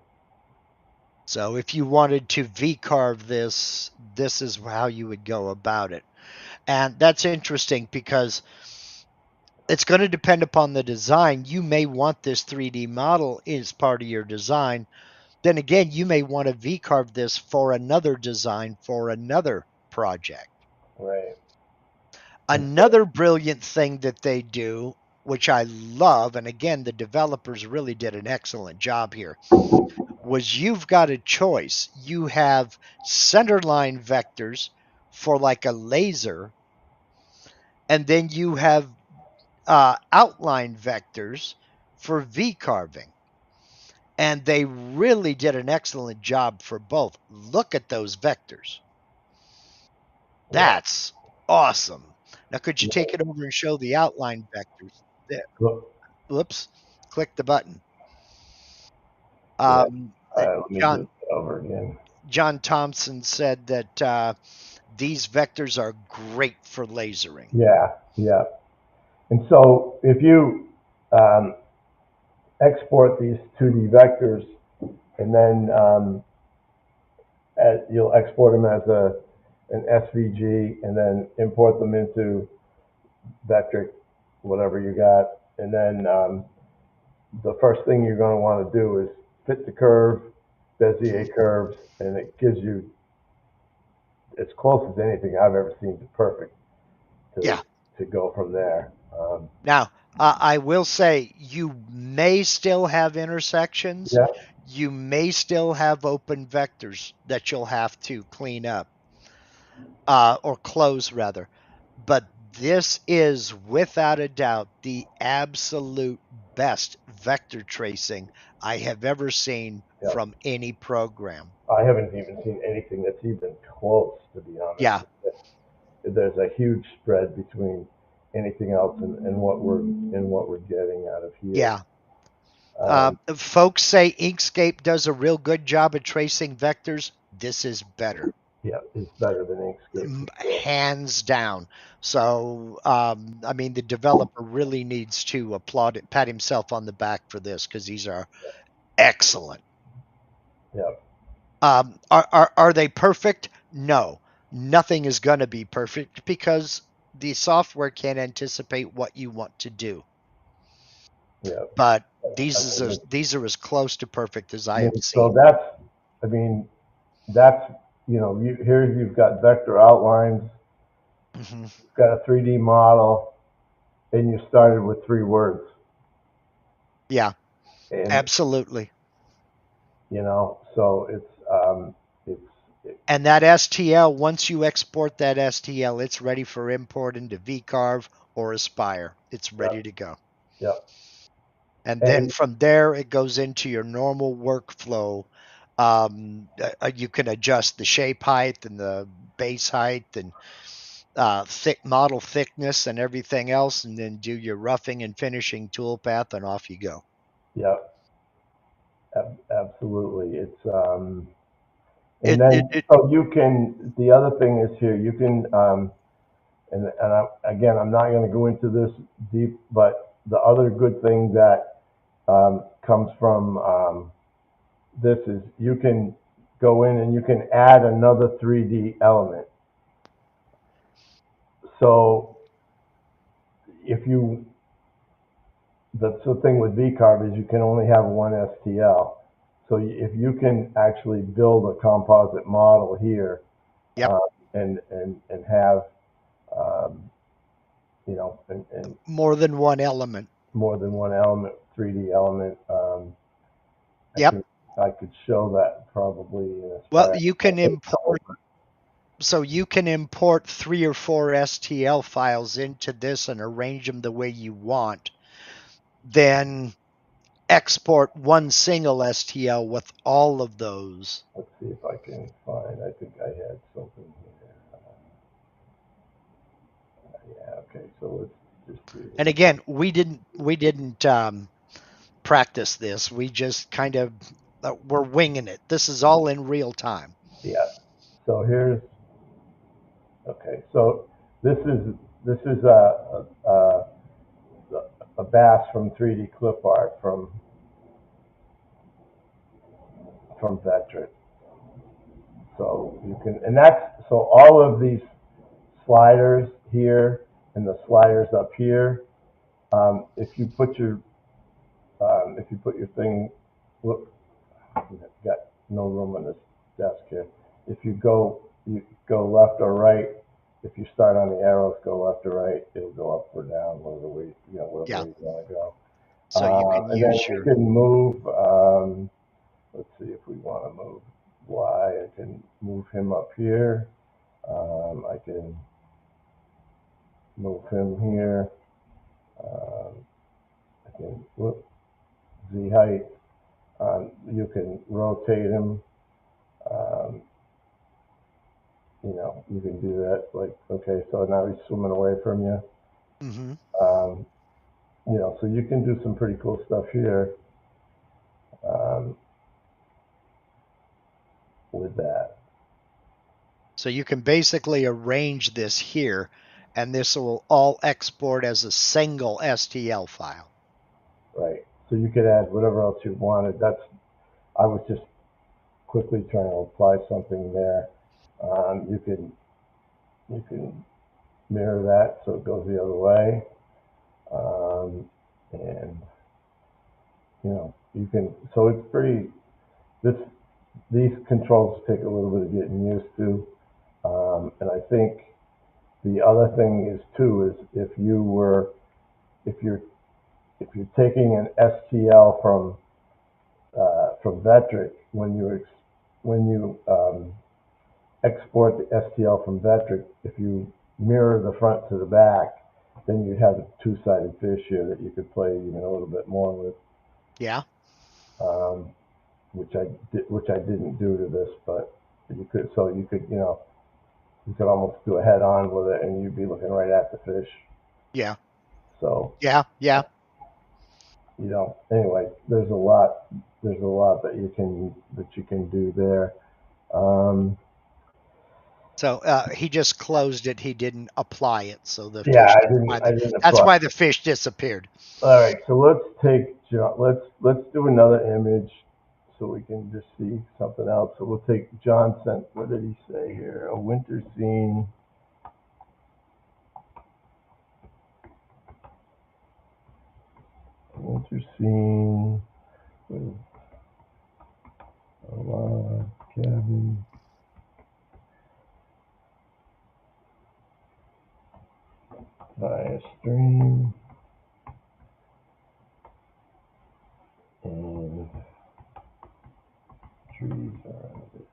So if you wanted to V-carve this, this is how you would go about it. And that's interesting because it's going to depend upon the design. You may want this 3D model as part of your design. Then again, you may want to V-carve this for another design for another project. Right. And so, Another brilliant thing that they do, which I love, and again, the developers really did an excellent job here, was you've got a choice. You have centerline vectors for like a laser, and then you have outline vectors for V carving. And they really did an excellent job for both. Look at those vectors. yeah. That's awesome. Now, could you take Yeah. it over and show the outline vectors? There. Look, Whoops. Click the button. yeah. Um, Let me do John it over again. John Thompson said that these vectors are great for lasering. Yeah. Yeah. And so, if you um, export these 2D vectors, and then you'll export them as an SVG, and then import them into Vectric, whatever you got, and then the first thing you're going to want to do is fit the curve, Bezier curves, and it gives you as close as anything I've ever seen to perfect to Yeah. to go from there. Now, I will say you may still have intersections. Yeah, You may still have open vectors that you'll have to clean up or close rather. But this is without a doubt the absolute best vector tracing I have ever seen yeah. from any program. I haven't even seen anything that's even close, to be honest. Yeah, There's a huge spread between anything else and what we're getting out of here. yeah. Um, Folks say Inkscape does a real good job of tracing vectors. This is better. yeah, it's better than Inkscape for sure. Hands down. So, I mean, the developer really needs to applaud it, pat himself on the back for this because these are excellent. Yeah, Are they perfect? No, nothing is going to be perfect because the software can't anticipate what you want to do. yeah. But I mean, these are as close to perfect as I have so seen. I mean, that's, here you've got vector outlines, Hmm. you've got a 3D model, and you started with 3 words. Yeah, And, absolutely. so it's, it, And that STL, once you export that STL, it's ready for import into VCarve or Aspire. It's ready yep, to go. yep. And then And, from there, it goes into your normal workflow. You can adjust the shape height and the base height and thick model thickness and everything else, and then do your roughing and finishing toolpath, and off you go. Yeah, absolutely. It's and It it, then it so you can. The other thing is here you can again I'm not going to go into this deep, but the other good thing that comes from this is you can go in and you can add another 3D element. So if you that's the thing with VCarve is you can only have one STL. So if you can actually build a composite model here yep, uh, and have um, and more than one element. more than one element, 3D element, I Yep. could I could show that probably in Well, Aspire. you can import, so you can import 3 or 4 STL files into this and arrange them the way you want. Then export one single STL with all of those. Let's see if I can find. I think I had something here. Yeah. Okay. So let's just do And this. again, we didn't practice this. We just kind of we're winging it. This is all in real time. Yeah. So here's okay. So this is this is a bass from 3D clip art from Vectric. So you can and that's so all of these sliders here and the sliders up here. If you put your thing, look, I've got no room on this desk here. If you go left or right. If you start on the arrows, go left or right. It'll go up or down, whatever way wherever Yeah. way you want to go. So you can And then use you your can move. Let's see if we want to move Y. I can move him up here. I can move him here. Um, I can whoop, Z height. You can rotate him. Um, you can do that. Like, okay, so now he's swimming away from you. hmm Um, so you can do some pretty cool stuff here um, with that. So you can basically arrange this here, and this will all export as a single STL file. Right. So you could add whatever else you wanted. I was just quickly trying to apply something there. You can mirror that so it goes the other way. And you can, so it's pretty, this, these controls take a little bit of getting used to. And I think the other thing is too, is if you're, if you're taking an STL from Vectric, when you export the STL from Vectric, if you mirror the front to the back, then you have a two-sided fish here that you could play even a little bit more with. Yeah. Um, which I didn't do to this, but you could. So you could almost do a head-on with it, and you'd be looking right at the fish. Yeah. So Yeah. Yeah. anyway, there's a lot. There's a lot that you can do there. Um, So he just closed it. He didn't apply it. So the yeah, fish. I didn't That's apply. why the fish disappeared. All right, so let's take let's do another image so we can just see something else. So we'll take John sent. What did he say here? A winter scene. A winter scene with a log cabin. By a stream and trees around it.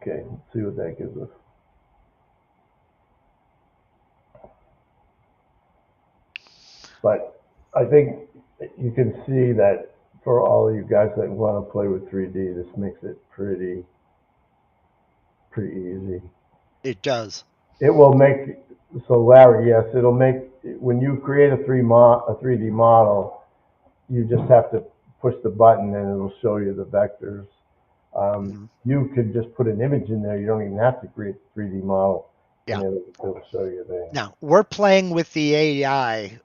Okay, let's see what that gives us. But I think you can see that for all of you guys that want to play with 3D, this makes it pretty easy. It does. It will make, so Larry, yes, it'll make when you create a 3D model, you just have to push the button and it'll show you the vectors. You could just put an image in there. You don't even have to create a 3D model, and Yeah. it'll show you there. Now we're playing with the AI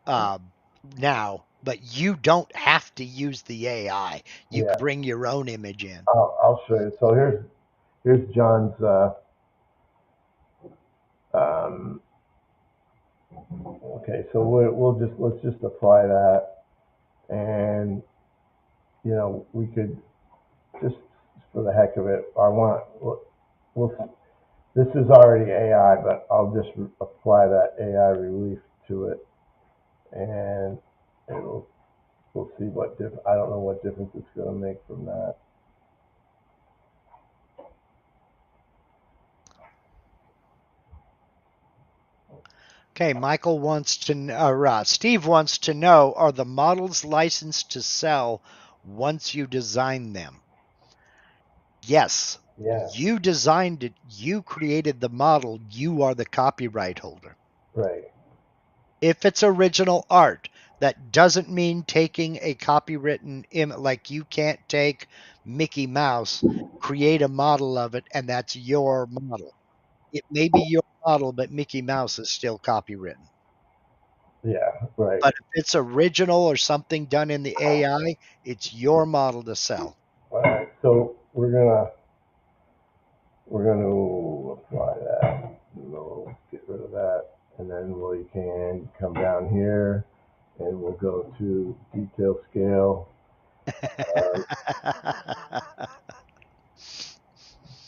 now, but you don't have to use the AI. You Yeah, can bring your own image in. I'll show you. So here's John's. Um, okay, so let's just apply that, and we could just for the heck of it. We'll this is already AI, but I'll just apply that AI relief to it, and we'll see what I don't know what difference it's going to make from that. Okay, Michael wants to, Steve wants to know, are the models licensed to sell once you design them? Yes. Yeah. You designed it. You created the model. You are the copyright holder. Right. If it's original art, that doesn't mean taking a copywritten image, like you can't take Mickey Mouse, create a model of it, and that's your model. It may be your model, but Mickey Mouse is still copywritten. Yeah. Right. But if it's original or something done in the AI, it's your model to sell. All right. So we're gonna apply that. We'll get rid of that, and then we can come down here, and we'll go to detail scale.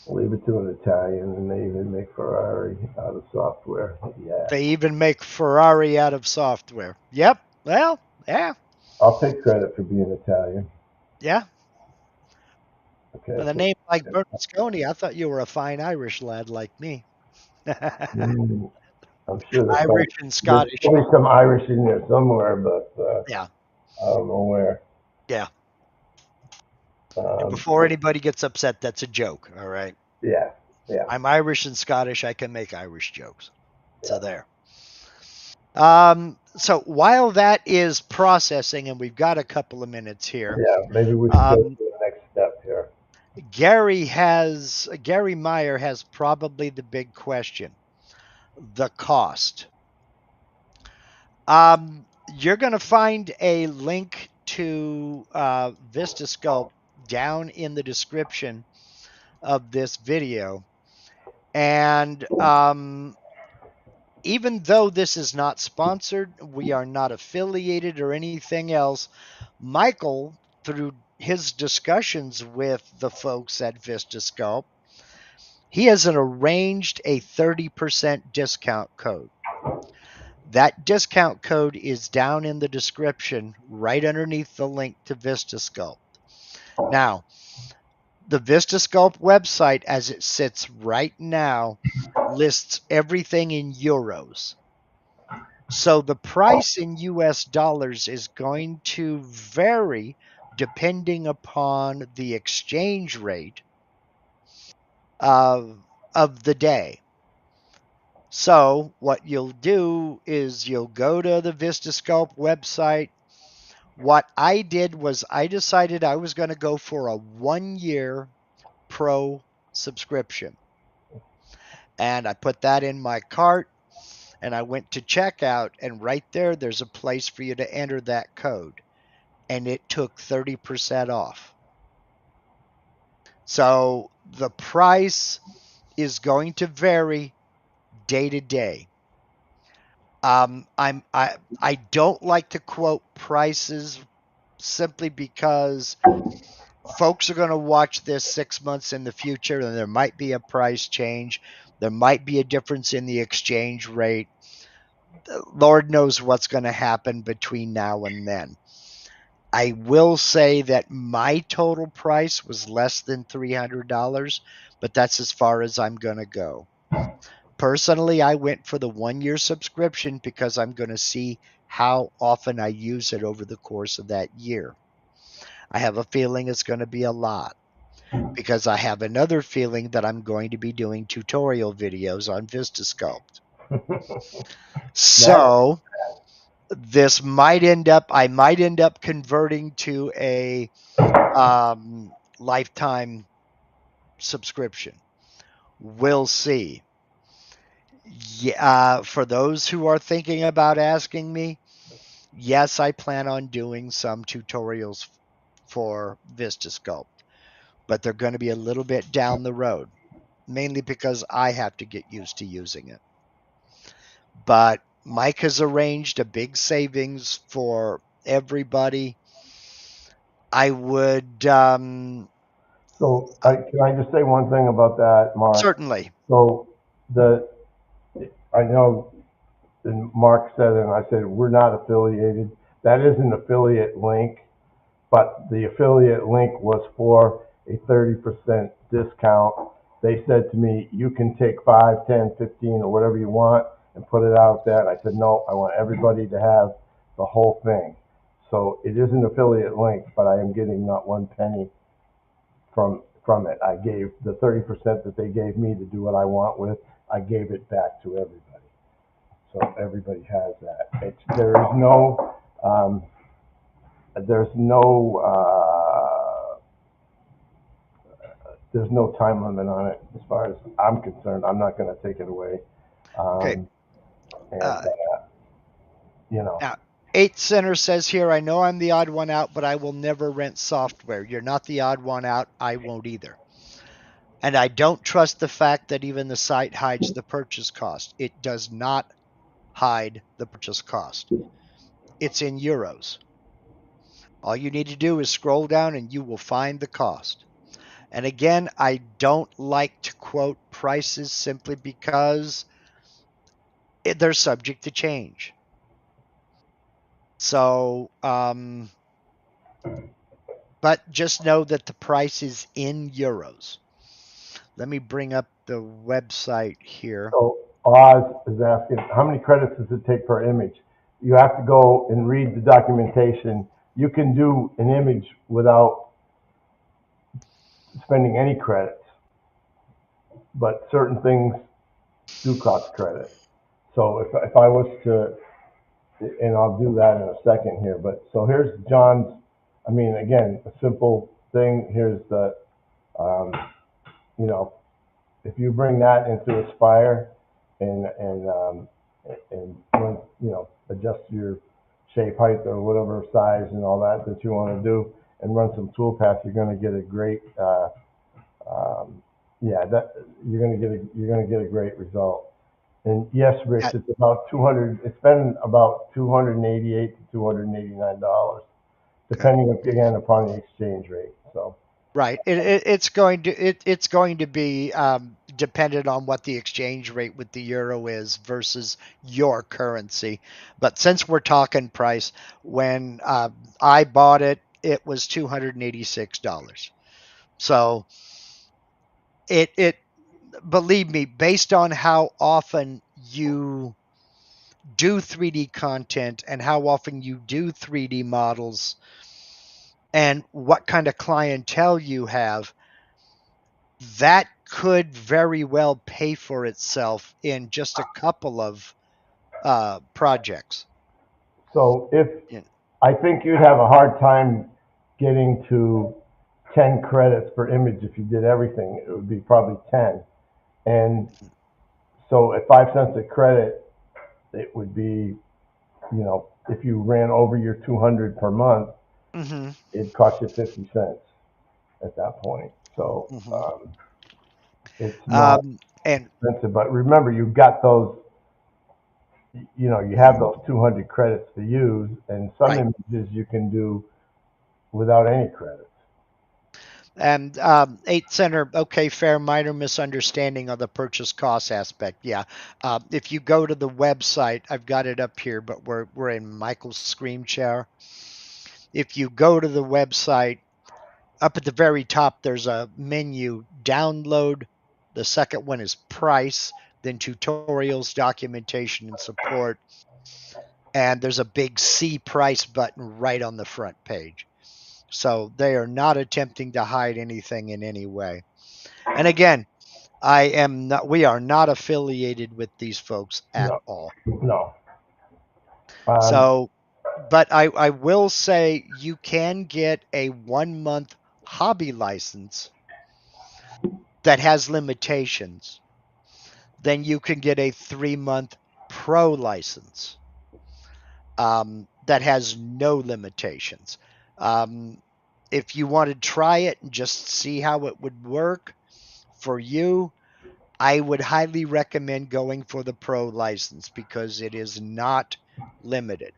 Leave it to an Italian, and they even make Ferrari out of software. Yeah. They even make Ferrari out of software. Yep. Well, yeah. I'll take credit for being Italian. Yeah. Okay. With a So, name like Bernasconi, I thought you were a fine Irish lad like me. mm, I'm sure Irish and there's Scottish. probably some Irish in there somewhere, but Yeah. I don't know where. Yeah. And Um, before anybody gets upset, that's a joke. All right. yeah. Yeah. I'm Irish and Scottish. I can make Irish jokes. So Yeah. there. So while that is processing, and we've got a couple of minutes here, Yeah. Maybe we should go to um, the next step here. Gary Meyer has probably the big question: the cost. You're going to find a link to Vista Sculpt down in the description of this video. And even though this is not sponsored, we are not affiliated or anything else, Michael, through his discussions with the folks at Vista Sculpt, he has arranged a 30% discount code. That discount code is down in the description right underneath the link to Vista Sculpt. Now, the Vista Sculpt website, as it sits right now, lists everything in euros. So the price in US dollars is going to vary depending upon the exchange rate of the day. So what you'll do is you'll go to the Vista Sculpt website. What I did was I decided I was going to go for a 1-year pro subscription. And I put that in my cart and I went to checkout, and right there's a place for you to enter that code. And it took 30% off. So the price is going to vary day to day. I don't like to quote prices simply because folks are going to watch this 6 months in the future, and there might be a price change. There might be a difference in the exchange rate. Lord knows what's going to happen between now and then. I will say that my total price was less than $300, but that's as far as I'm going to go. Personally, I went for the 1-year subscription because I'm going to see how often I use it over the course of that year. I have a feeling it's going to be a lot because I have another feeling that I'm going to be doing tutorial videos on Vista Sculpt. So this might end up, I might end up converting to a lifetime subscription. We'll see. Yeah, for those who are thinking about asking me, yes, I plan on doing some tutorials for Vista Sculpt, but they're going to be a little bit down the road, mainly because I have to get used to using it. But Mike has arranged a big savings for everybody. I would So can I just say one thing about that, Mark? certainly. So the I know, and Mark said, and I said, we're not affiliated. That is an affiliate link, but the affiliate link was for a 30% discount. They said to me, you can take 5, 10, 15, or whatever you want and put it out there. And I said, no, I want everybody to have the whole thing. So it is an affiliate link, but I am getting not one penny from it. I gave the 30% that they gave me to do what I want with, I gave it back to everybody. So everybody has that. There's no time limit on it as far as I'm concerned. I'm not going to take it away. Okay. Um, and Uh, you know, Now, 8 Center says here, I know I'm the odd one out, but I will never rent software. You're not the odd one out. I won't either. And I don't trust the fact that even the site hides the purchase cost. It does not hide the purchase cost. It's in euros. All you need to do is scroll down and you will find the cost. And again, I don't like to quote prices simply because they're subject to change. So, but just know that the price is in euros. Let me bring up the website here. so Oz is asking, how many credits does it take per image? You have to go and read the documentation. You can do an image without spending any credits, but certain things do cost credit. So if I was to, and I'll do that in a second here, but so here's John's, I mean, again, a simple thing. Here's the, um, you know, if you bring that into Aspire and adjust your shape height or whatever size and all that you want to do, and run some toolpaths, you're going to get a great, that you're going to get a great result. And yes, Rich, Uh, it's about 200. It's been about $288 to $289, Okay. depending again upon the exchange rate. So Right. It's going to be dependent on what the exchange rate with the euro is versus your currency. But since we're talking price, when I bought it, it was $286. So it believe me, based on how often you do 3D content and how often you do 3D models and what kind of clientele you have, that could very well pay for itself in just a couple of projects. so if Yeah. I think you'd have a hard time getting to 10 credits per image if you did everything. It would be probably 10. And so at 5 cents a credit, it would be, if you ran over your 200 per month, Mm-hmm. it'd cost you 50 cents at that point. So Mm-hmm. it's not And expensive. But remember, you've got those, you have those 200 credits to use, and some right. images you can do without any credits. And 8 Center, okay, fair, minor misunderstanding of the purchase cost aspect. Yeah. If you go to the website, I've got it up here, but we're in Michael's screen share. If you go to the website, up at the very top, there's a menu, download. The second one is price, then tutorials, documentation, and support. And there's a big See price button right on the front page. So they are not attempting to hide anything in any way. And again, We are not affiliated with these folks at No, all. no. Um, So, but I will say you can get a 1 month hobby license that has limitations. Then you can get a 3 month pro license that has no limitations. Um, if you want to try it and just see how it would work for you, I would highly recommend going for the pro license because it is not limited.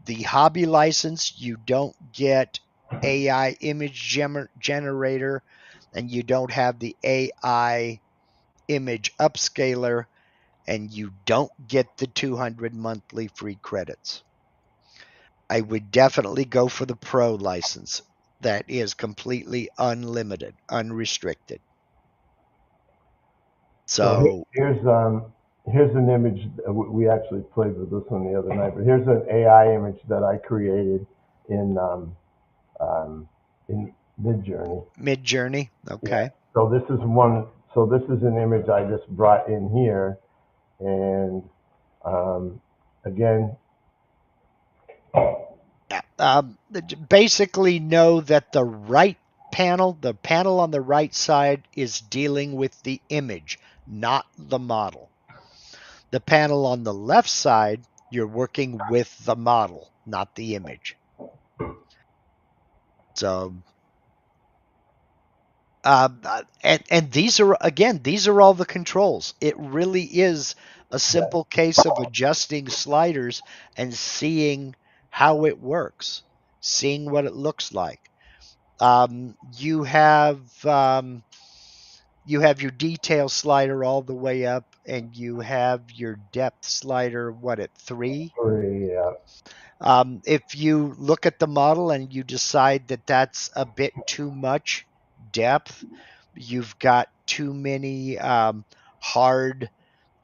The hobby license, you don't get AI image generator and you don't have the AI image upscaler and you don't get the 200 monthly free credits. I would definitely go for the pro license that is completely unlimited, unrestricted. so So, here's an image. We actually played with this one the other night, but here's an AI image that I created in um, in Midjourney. Mid-Journey, Yeah. okay. So this is one. So this is an image I just brought in here, and um, again, Basically, know that the panel on the right side is dealing with the image, not the model. The panel on the left side, you're working with the model, not the image. So, and these are all the controls. It really is a simple case of adjusting sliders and seeing how it works, seeing what it looks like. Um, you have um, you have your detail slider all the way up, and you have your depth slider. What at 3? yeah, If you look at the model and you decide that that's a bit too much depth, you've got too many hard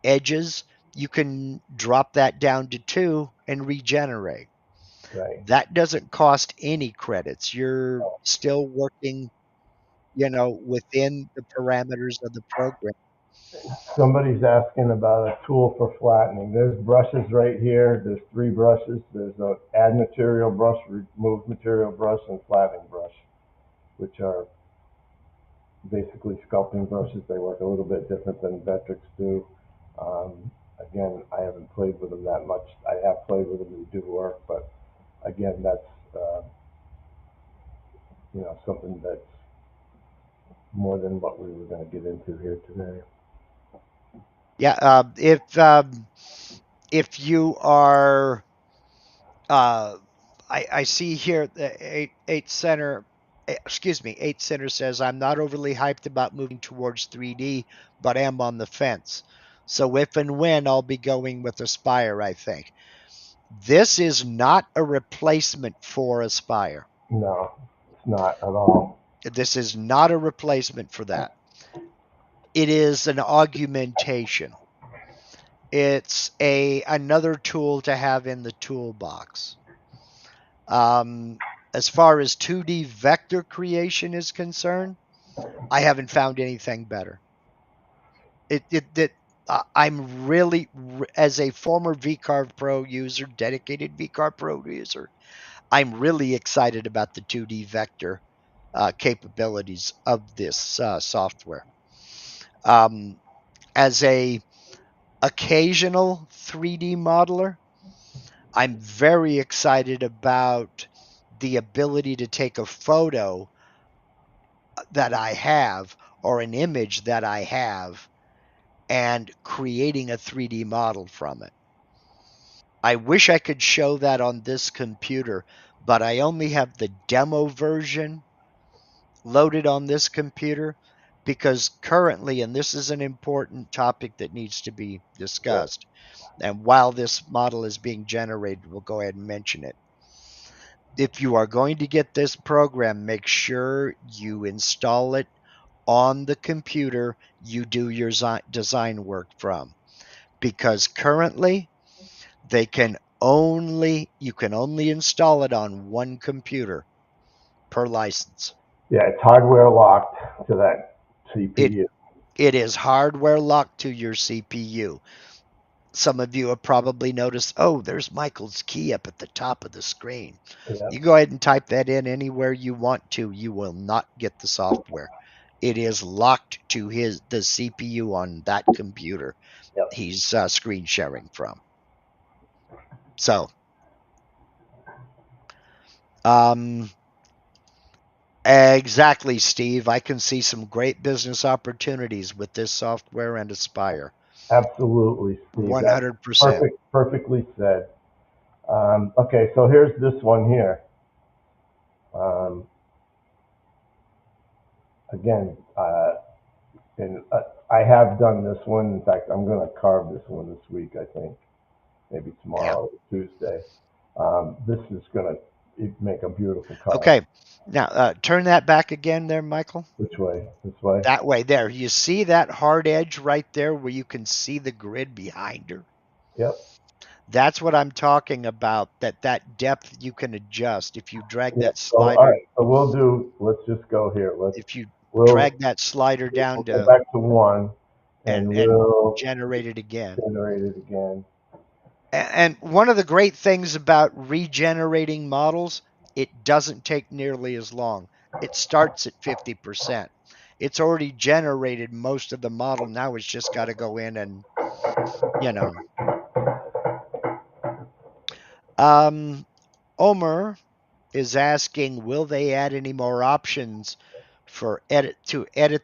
edges, you can drop that down to 2 and regenerate. right. That doesn't cost any credits. You're still working, within the parameters of the program. Somebody's asking about a tool for flattening. There's brushes right here. There's three brushes. There's a add material brush, remove material brush, and flattening brush, which are basically sculpting brushes. They work a little bit different than Vectrics do. Again, I haven't played with them that much. I have played with them; they do work, but again, that's something that's more than what we were going to get into here today. Yeah, if you are, uh, I see here the eight center. Excuse me, 8 center says I'm not overly hyped about moving towards 3D, but am on the fence. So if and when I'll be going with Aspire, I think this is not a replacement for Aspire. No, it's not at all. This is not a replacement for that. It is an augmentation. It's a another tool to have in the toolbox. Um, as far as 2D vector creation is concerned, I haven't found anything better. I'm really, as a former VCarve Pro user, dedicated VCarve Pro user, I'm really excited about the 2D vector capabilities of this software. Um, as a occasional 3D modeler, I'm very excited about the ability to take a photo that I have or an image that I have and creating a 3D model from it. I wish I could show that on this computer, but I only have the demo version loaded on this computer because currently, and this is an important topic that needs to be Yeah. discussed, and while this model is being generated, we'll go ahead and mention it. If you are going to get this program, make sure you install it on the computer you do your design work from, because currently you can only install it on one computer per license. Yeah, it's hardware locked to that It CPU. It is hardware locked to your CPU. Some of you have probably noticed, oh, there's Michael's key up at the top of the screen. Yeah. You go ahead and type that in anywhere you want to. You will not get the software. It is locked to the CPU on that computer Yep. he's screen sharing from. So, exactly, Steve. I can see some great business opportunities with this software and Aspire. Absolutely, Steve. That's 100%. perfectly said. Okay, so here's this one here. Um, again, and I have done this one. In fact, I'm going to carve this one this week, I think. Maybe Yeah. tomorrow, Tuesday. This is going to make a beautiful car. Okay. Now, turn that back again there, Michael. Which way? This way? That way, there. You see that hard edge right there where you can see the grid behind her? Yep. That's what I'm talking about, that depth you can adjust. If you drag Yeah. that So, all slider, right. So we'll do, let's just go here. if you We'll, drag that slider we'll down go to back to one and and we'll generate it again. generate it again. And one of the great things about regenerating models, it doesn't take nearly as long. It starts at 50%. It's already generated most of the model. Now it's just got to go in and, you know. Omer is asking, will they add any more options for edit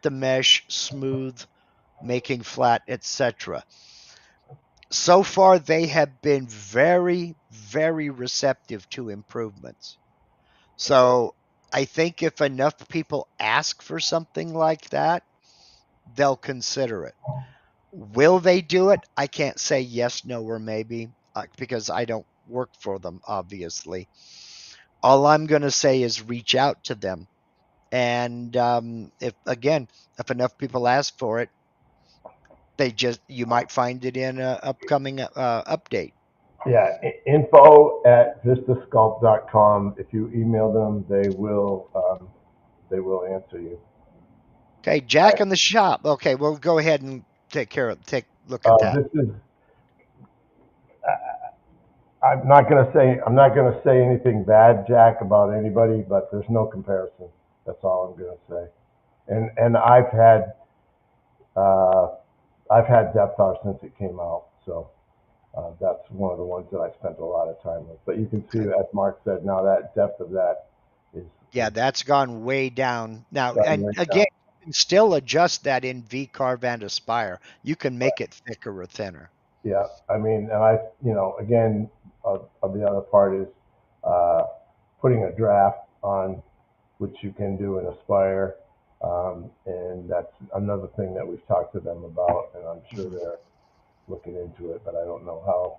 the mesh, smooth, making flat, etc. So far, they have been very, very receptive to improvements. So I think if enough people ask for something like that, they'll consider it. Will they do it? I can't say yes, no, or maybe because I don't work for them, obviously. All I'm going to say is reach out to them. And if enough people ask for it, you might find it in an upcoming update. Yeah, info@vistasculpt.com. If you email them, they will answer you. Okay, Jack in the shop. Okay, we'll go ahead and take a look at that. This is. I'm not gonna say anything bad, Jack, about anybody, but there's no comparison. That's all I'm gonna say. And uh, I've had Depthar since it came out, so that's one of the ones that I spent a lot of time with. But you can see, Okay. as Mark said, now that depth of that Yeah, is that's gone way down now. gotten And right down. again, you can still adjust that in VCarve and Aspire. You can make it thicker or thinner. Yeah, I mean, and again, of the other part is uh, putting a draft on, which you can do in Aspire, and that's another thing that we've talked to them about, and I'm sure Mhm. they're looking into it, but I don't know how,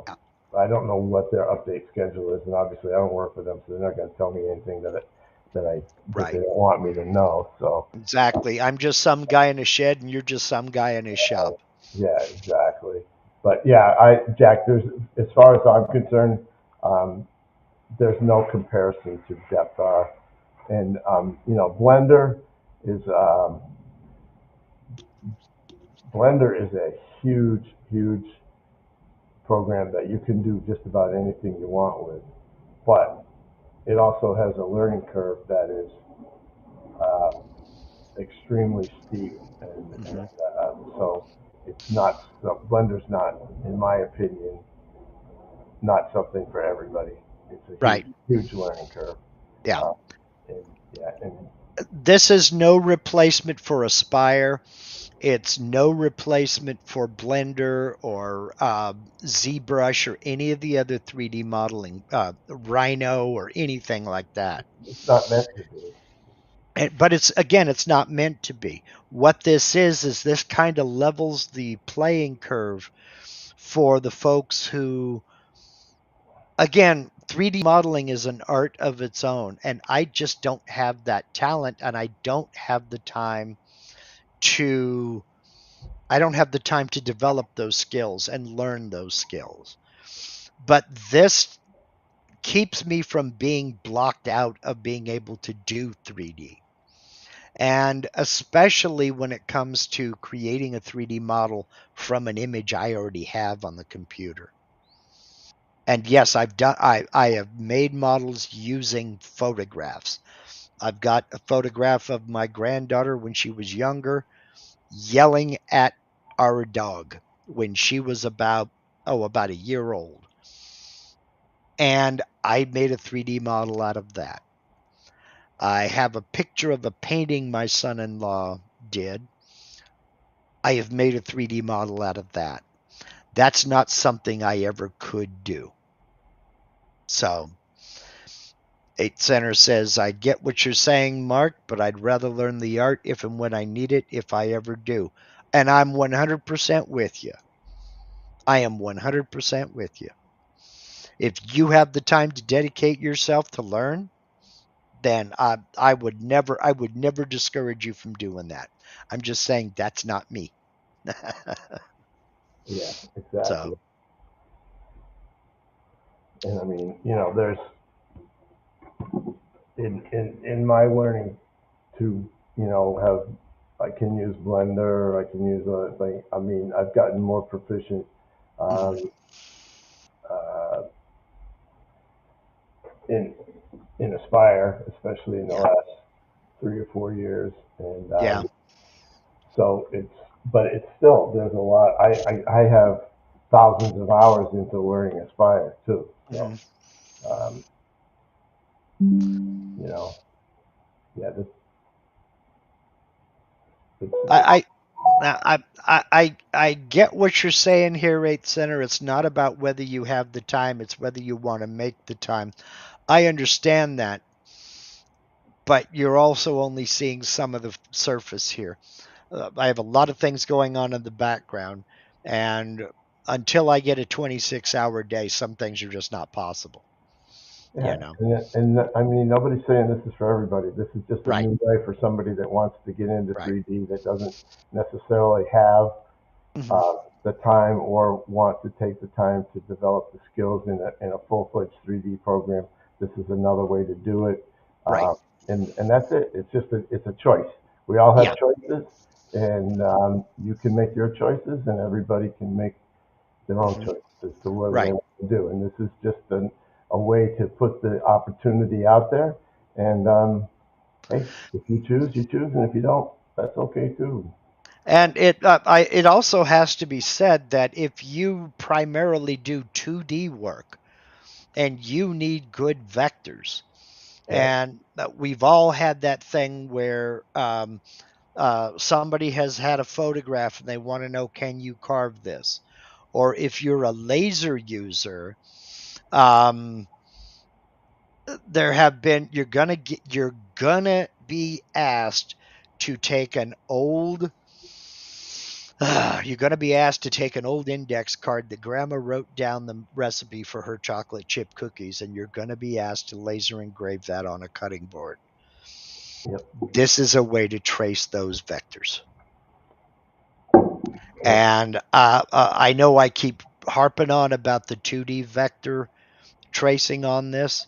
Yeah, I don't know what their update schedule is, and obviously I don't work for them, so they're not going to tell me anything that they right. don't want me to know. So, Exactly. I'm just some guy in a shed, and you're just some guy in his shop. yeah, exactly. But yeah, Jack, as far as I'm concerned, um, there's no comparison to Depthar. And Blender is a huge, huge program that you can do just about anything you want with. But it also has a learning curve that is uh, extremely steep, and Hmm. so it's not. So Blender's not, in my opinion, not something for everybody. It's a huge, Right. huge learning curve. Yeah. Uh, and yeah, and This is no replacement for Aspire. It's no replacement for Blender or ZBrush or any of the other 3D modeling, Rhino or anything like that. it's not meant to be. But it's not meant to be. What this is this kind of levels the playing curve for the folks who, again, 3D modeling is an art of its own, and I just don't have that talent, and to I don't have the time to develop those skills and learn those skills. But this keeps me from being blocked out of being able to do 3D. And especially when it comes to creating a 3D model from an image I already have on the computer. And yes, I have made models using photographs. I've got a photograph of my granddaughter when she was younger yelling at our dog when she was about a year old. And I made a 3D model out of that. I have a picture of a painting my son-in-law did. I have made a 3D model out of that. That's not something I ever could do. So, 8 Center says, I get what you're saying, Mark, but I'd rather learn the art if and when I need it, if I ever do. And I'm 100% with you. I am 100% with you. If you have the time to dedicate yourself to learn, then I would never discourage you from doing that. I'm just saying that's not me. Yeah, exactly. So, And I mean, there's in my learning to, have I can use Blender, I can use a like I mean, I've gotten more proficient mhm. um, uh, in Aspire, especially in the Yeah, last 3 or 4 years, and yeah, so but it's still there's a lot. I have thousands of hours into learning Aspire too. So mhm. um, you know, yeah, it's I, I get what you're saying here, 8th Center. It's not about whether you have the time; it's whether you want to make the time. I understand that, but you're also only seeing some of the surface here. I have a lot of things going on in the background, and until I get a 26-hour day, some things are just not possible. You Yeah, know, and I mean, nobody's saying this is for everybody. This is just a right, new way for somebody that wants to get into right. 3D that doesn't necessarily have Hmm. the time or want to take the time to develop the skills in a full-fledged 3D program. This is another way to do it, Right. uh, and that's it. It's just it's a choice. We all have Yeah. choices, and you can make your choices, and everybody can make their own Hmm. choice as to whether they Right. want to do. And this is just a way to put the opportunity out there. And hey, if you choose, you choose, and if you don't, that's okay too. And it also has to be said that if you primarily do 2D work and you need good vectors, Yeah, and we've all had that thing where somebody has had a photograph and they want to know, can you carve this? Or if you're a laser user, um, there have been you're gonna be asked to take an old you're going to be asked to take an old index card that grandma wrote down the recipe for her chocolate chip cookies, and you're going to be asked to laser engrave that on a cutting board. yep, This is a way to trace those vectors. yep, And I know I keep harping on about the 2D vector tracing on this.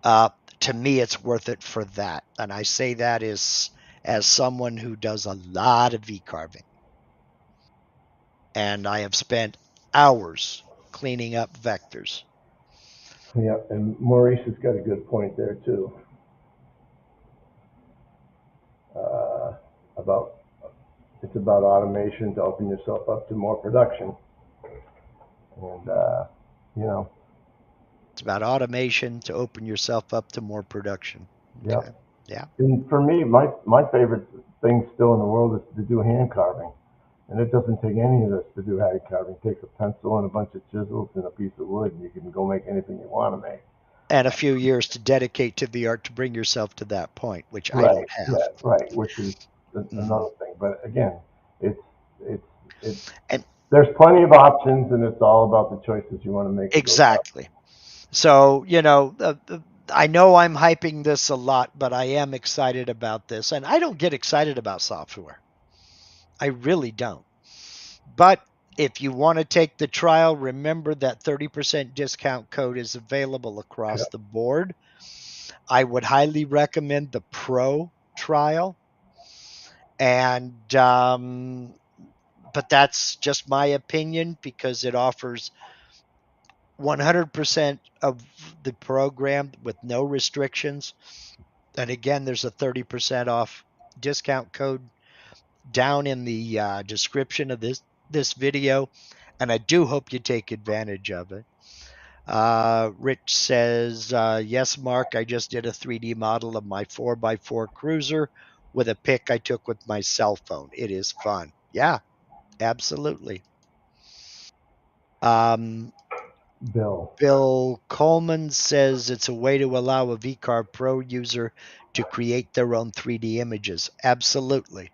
Uh, to me, it's worth it for that. And I say that as someone who does a lot of V carving. And I have spent hours cleaning up vectors. yep. And Maurice has got a good point there too, uh, about it's about automation to open yourself up to more production. And you know, It's about automation to open yourself up to more production. Okay. yep. Yeah. And for me, my favorite thing still in the world is to do hand carving. And it doesn't take any of this to do hand carving. It takes a pencil and a bunch of chisels and a piece of wood, and you can go make anything you want to make. And a few years to dedicate to the art to bring yourself to that point, which I Right, don't have. yeah, right, which is Hmm. another thing. But again, it's it's it's And there's plenty of options, and it's all about the choices you want to make with those options. exactly. So, I know I'm hyping this a lot, but I am excited about this. And I don't get excited about software. I really don't. But if you want to take the trial, remember that 30% discount code is available Yeah, across the board. I would highly recommend the Pro trial. And but that's just my opinion because it offers 100% of the program with no restrictions. And again, there's a 30% off discount code down in the description of this video, and I do hope you take advantage of it. Rich says, yes, Mark, I just did a 3D model of my 4x4 cruiser with a pic I took with my cell phone. It is fun. Yeah, absolutely. Um, Bill. Bill Coleman says it's a way to allow a VCarve Pro user to create their own 3D images. Absolutely.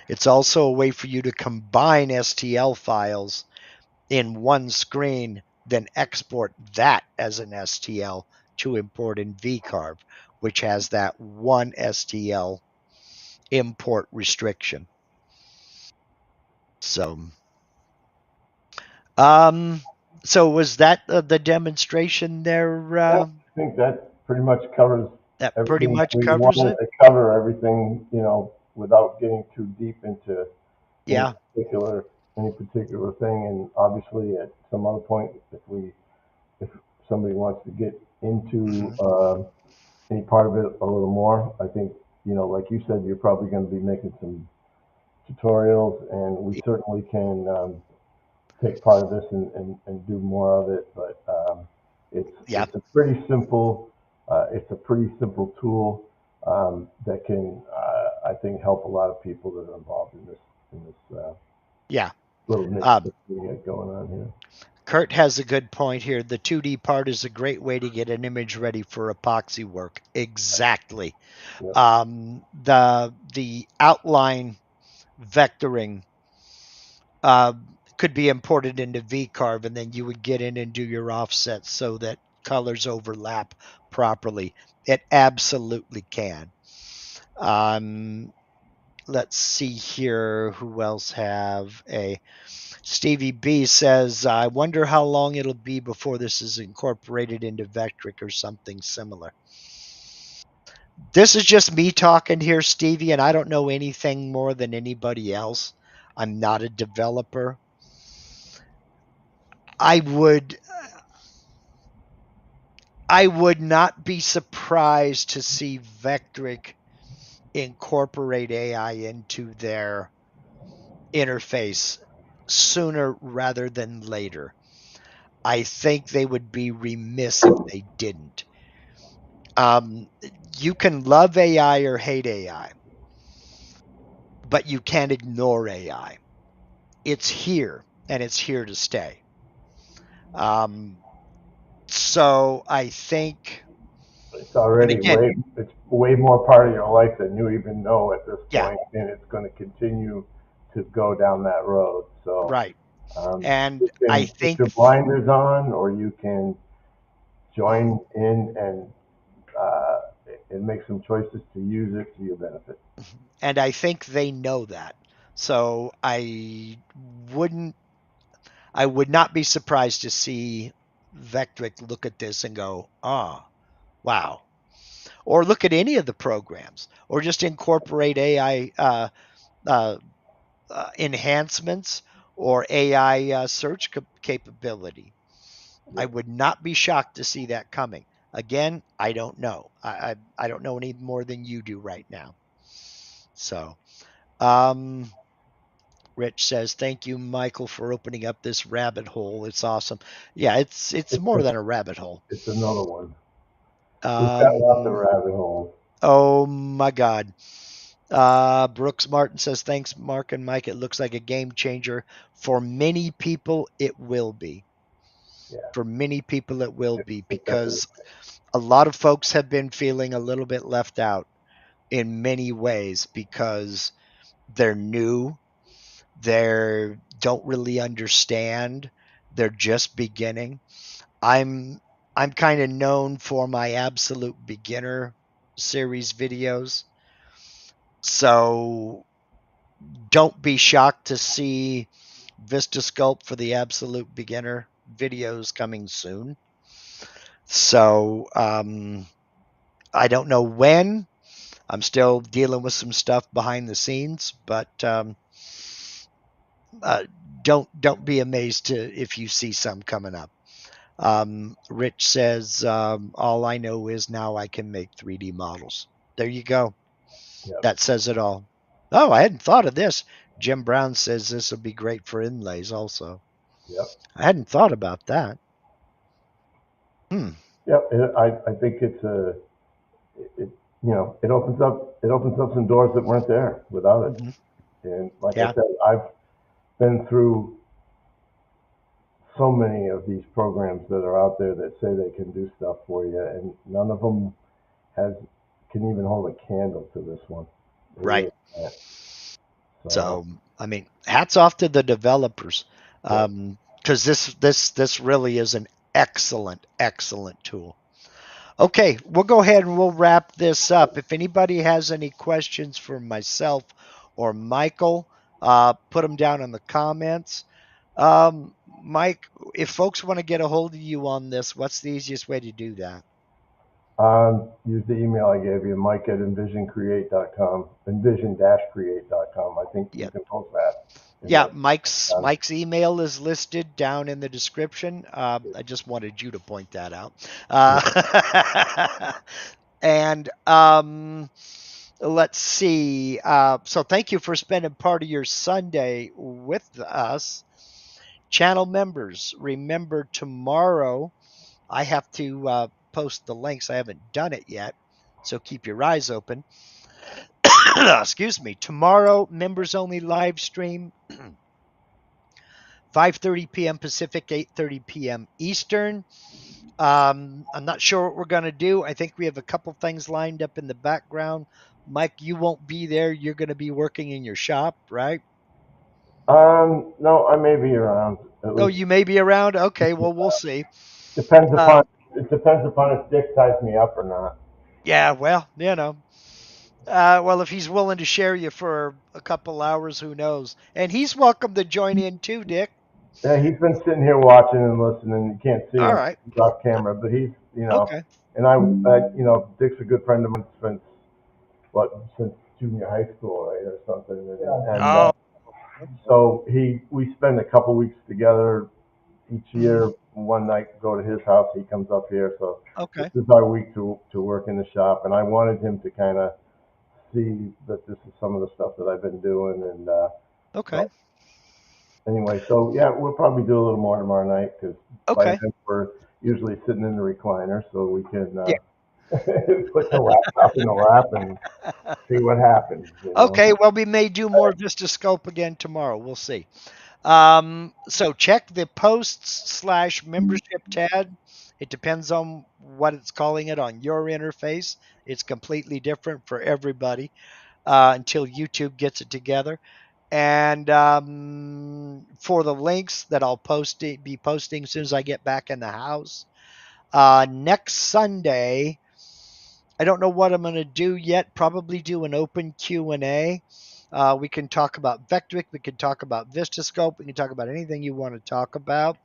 It's also a way for you to combine STL files in one screen, then export that as an STL to import in VCarve, which has that one STL import restriction. So, um, so was that the demonstration there? Yeah, I think that pretty much covers That pretty everything much we covers wanted it. to cover, everything, without getting too deep into any Yeah. particular any particular thing. And obviously, at some other point, if somebody wants to get into Mm-hmm. any part of it a little more, I think like you said, you're probably going to be making some tutorials, and we certainly can take part of this and do more of it. But it's Yeah. it's a pretty simple tool that can I think help a lot of people that are involved in this Yeah. little niche Um, that we got going on here. Kurt has a good point here. The 2D part is a great way to get an image ready for epoxy work. Exactly. Yep. The outline vectoring uh, could be imported into VCarve, and then you would get in and do your offsets so that colors overlap properly. It absolutely can. Um, let's see here. Who else have a Stevie B says, I wonder how long it'll be before this is incorporated into Vectric or something similar. This is just me talking here, Stevie, and I don't know anything more than anybody else. I'm not a developer. I would I would not be surprised to see Vectric incorporate AI into their interface sooner rather than later. I think they would be remiss if they didn't. Um, you can love AI or hate AI, but you can't ignore AI. It's here and it's here to stay. Um, so I think, It's and already again, way more part of your life than you even know at this yeah, point, and it's going to continue to go down that road. So right. you And I can put think, your blinders on, or you can join in uh, and make some choices to use it to your benefit. and I think they know that. So wouldn't, I would not be surprised to see Vectric look at this and go, oh, wow. Or look at any of the programs, or just incorporate AI uh, enhancements or AI search capability. I Yep. would not be shocked to see that coming. Again, I don't know. I don't know any more than you do right now. So, um, Rich says, "Thank you, Michael, for opening up this rabbit hole. It's awesome. Yeah, it's more than a rabbit hole. It's another one. We've got lots of Um, rabbit holes. oh my God. Brooks Martin says, thanks, Mark and Mike. It looks like a game changer. For many people, it will be. Yeah, For many people, it will be it definitely. because a lot of folks have been feeling a little bit left out in many ways because they're new, they don't really understand, they're just beginning. I'm I'm kind of known for my absolute beginner series videos. So don't be shocked to see Vista Sculpt for the absolute beginner videos coming soon. So I don't know when, I'm still dealing with some stuff behind the scenes, but uh, don't be amazed if you see some coming up. Rich says, all I know is now I can make 3D models. There you go. Yep. That says it all. Oh, I hadn't thought of this. Jim Brown says this will be great for inlays also. Yep. I hadn't thought about that. Hmm. Yep. I think it, it opens up some doors that weren't there without it. Mm-hmm. And like I Yeah. said, I've been through so many of these programs that are out there that say they can do stuff for you, and none of them has can even hold a candle to this one. They Right. really can't. So, So, I mean, hats off to the developers, yep. because this really is an excellent tool. Okay, we'll go ahead and we'll wrap this up. If anybody has any questions for myself or Michael, put them down in the comments. Mike, if folks want to get a hold of you on this, what's the easiest way to do that? Use the email I gave you, Mike at envisioncreate.com, envision-create.com. I think you Yeah, can post that in yeah. the. Mike's email is listed down in the description. I just wanted you to point that out. And let's see. So thank you for spending part of your Sunday with us. Channel members, remember tomorrow I have to post the links. I haven't done it yet, so keep your eyes open. Excuse me. Tomorrow, members only live stream, 5:30 p.m. Pacific, 8:30 p.m. Eastern. I'm not sure what we're going to do. I think we have a couple things lined up in the background. Mike, you won't be there. You're going to be working in your shop, right? No, I may be around at Oh, least. you may be around. Okay, well, we'll see. Depends Uh, upon it depends upon if Dick ties me up or not. yeah, well, you know. Well, if he's willing to share you for a couple hours, who knows? And he's welcome to join in too, Dick. Yeah, he's been sitting here watching and listening. You can't see All him right. he's off camera, but he's Okay. and Dick's a good friend of mine since junior high school, right, or something. And Oh. so we spend a couple weeks together each Mhm. year. One night, go to his house. He comes up here, so this Okay. is our week to work in the shop. And I wanted him to kind of see that this is some of the stuff that I've been doing. And Okay. so anyway, so yeah, we'll probably do a little more tomorrow night because by Okay. then we're usually sitting in the recliner, so we can Yeah. put the laptop in the lap and see what happens. Okay. Well, we may do more Vista Scope again tomorrow. We'll see. So check the posts slash membership tab. It depends on what it's calling it on your interface. It's completely different for everybody until YouTube gets it together. And for the links that I'll be posting as soon as I get back in the house. Next Sunday, I don't know what I'm going to do yet. Probably do an open Q&A. We can talk about Vectric. We can talk about Vistascope. We can talk about anything you want to talk about.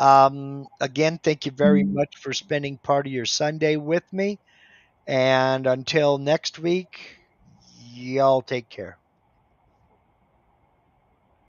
Again, thank you very much for spending part of your Sunday with me. And until next week, y'all take care.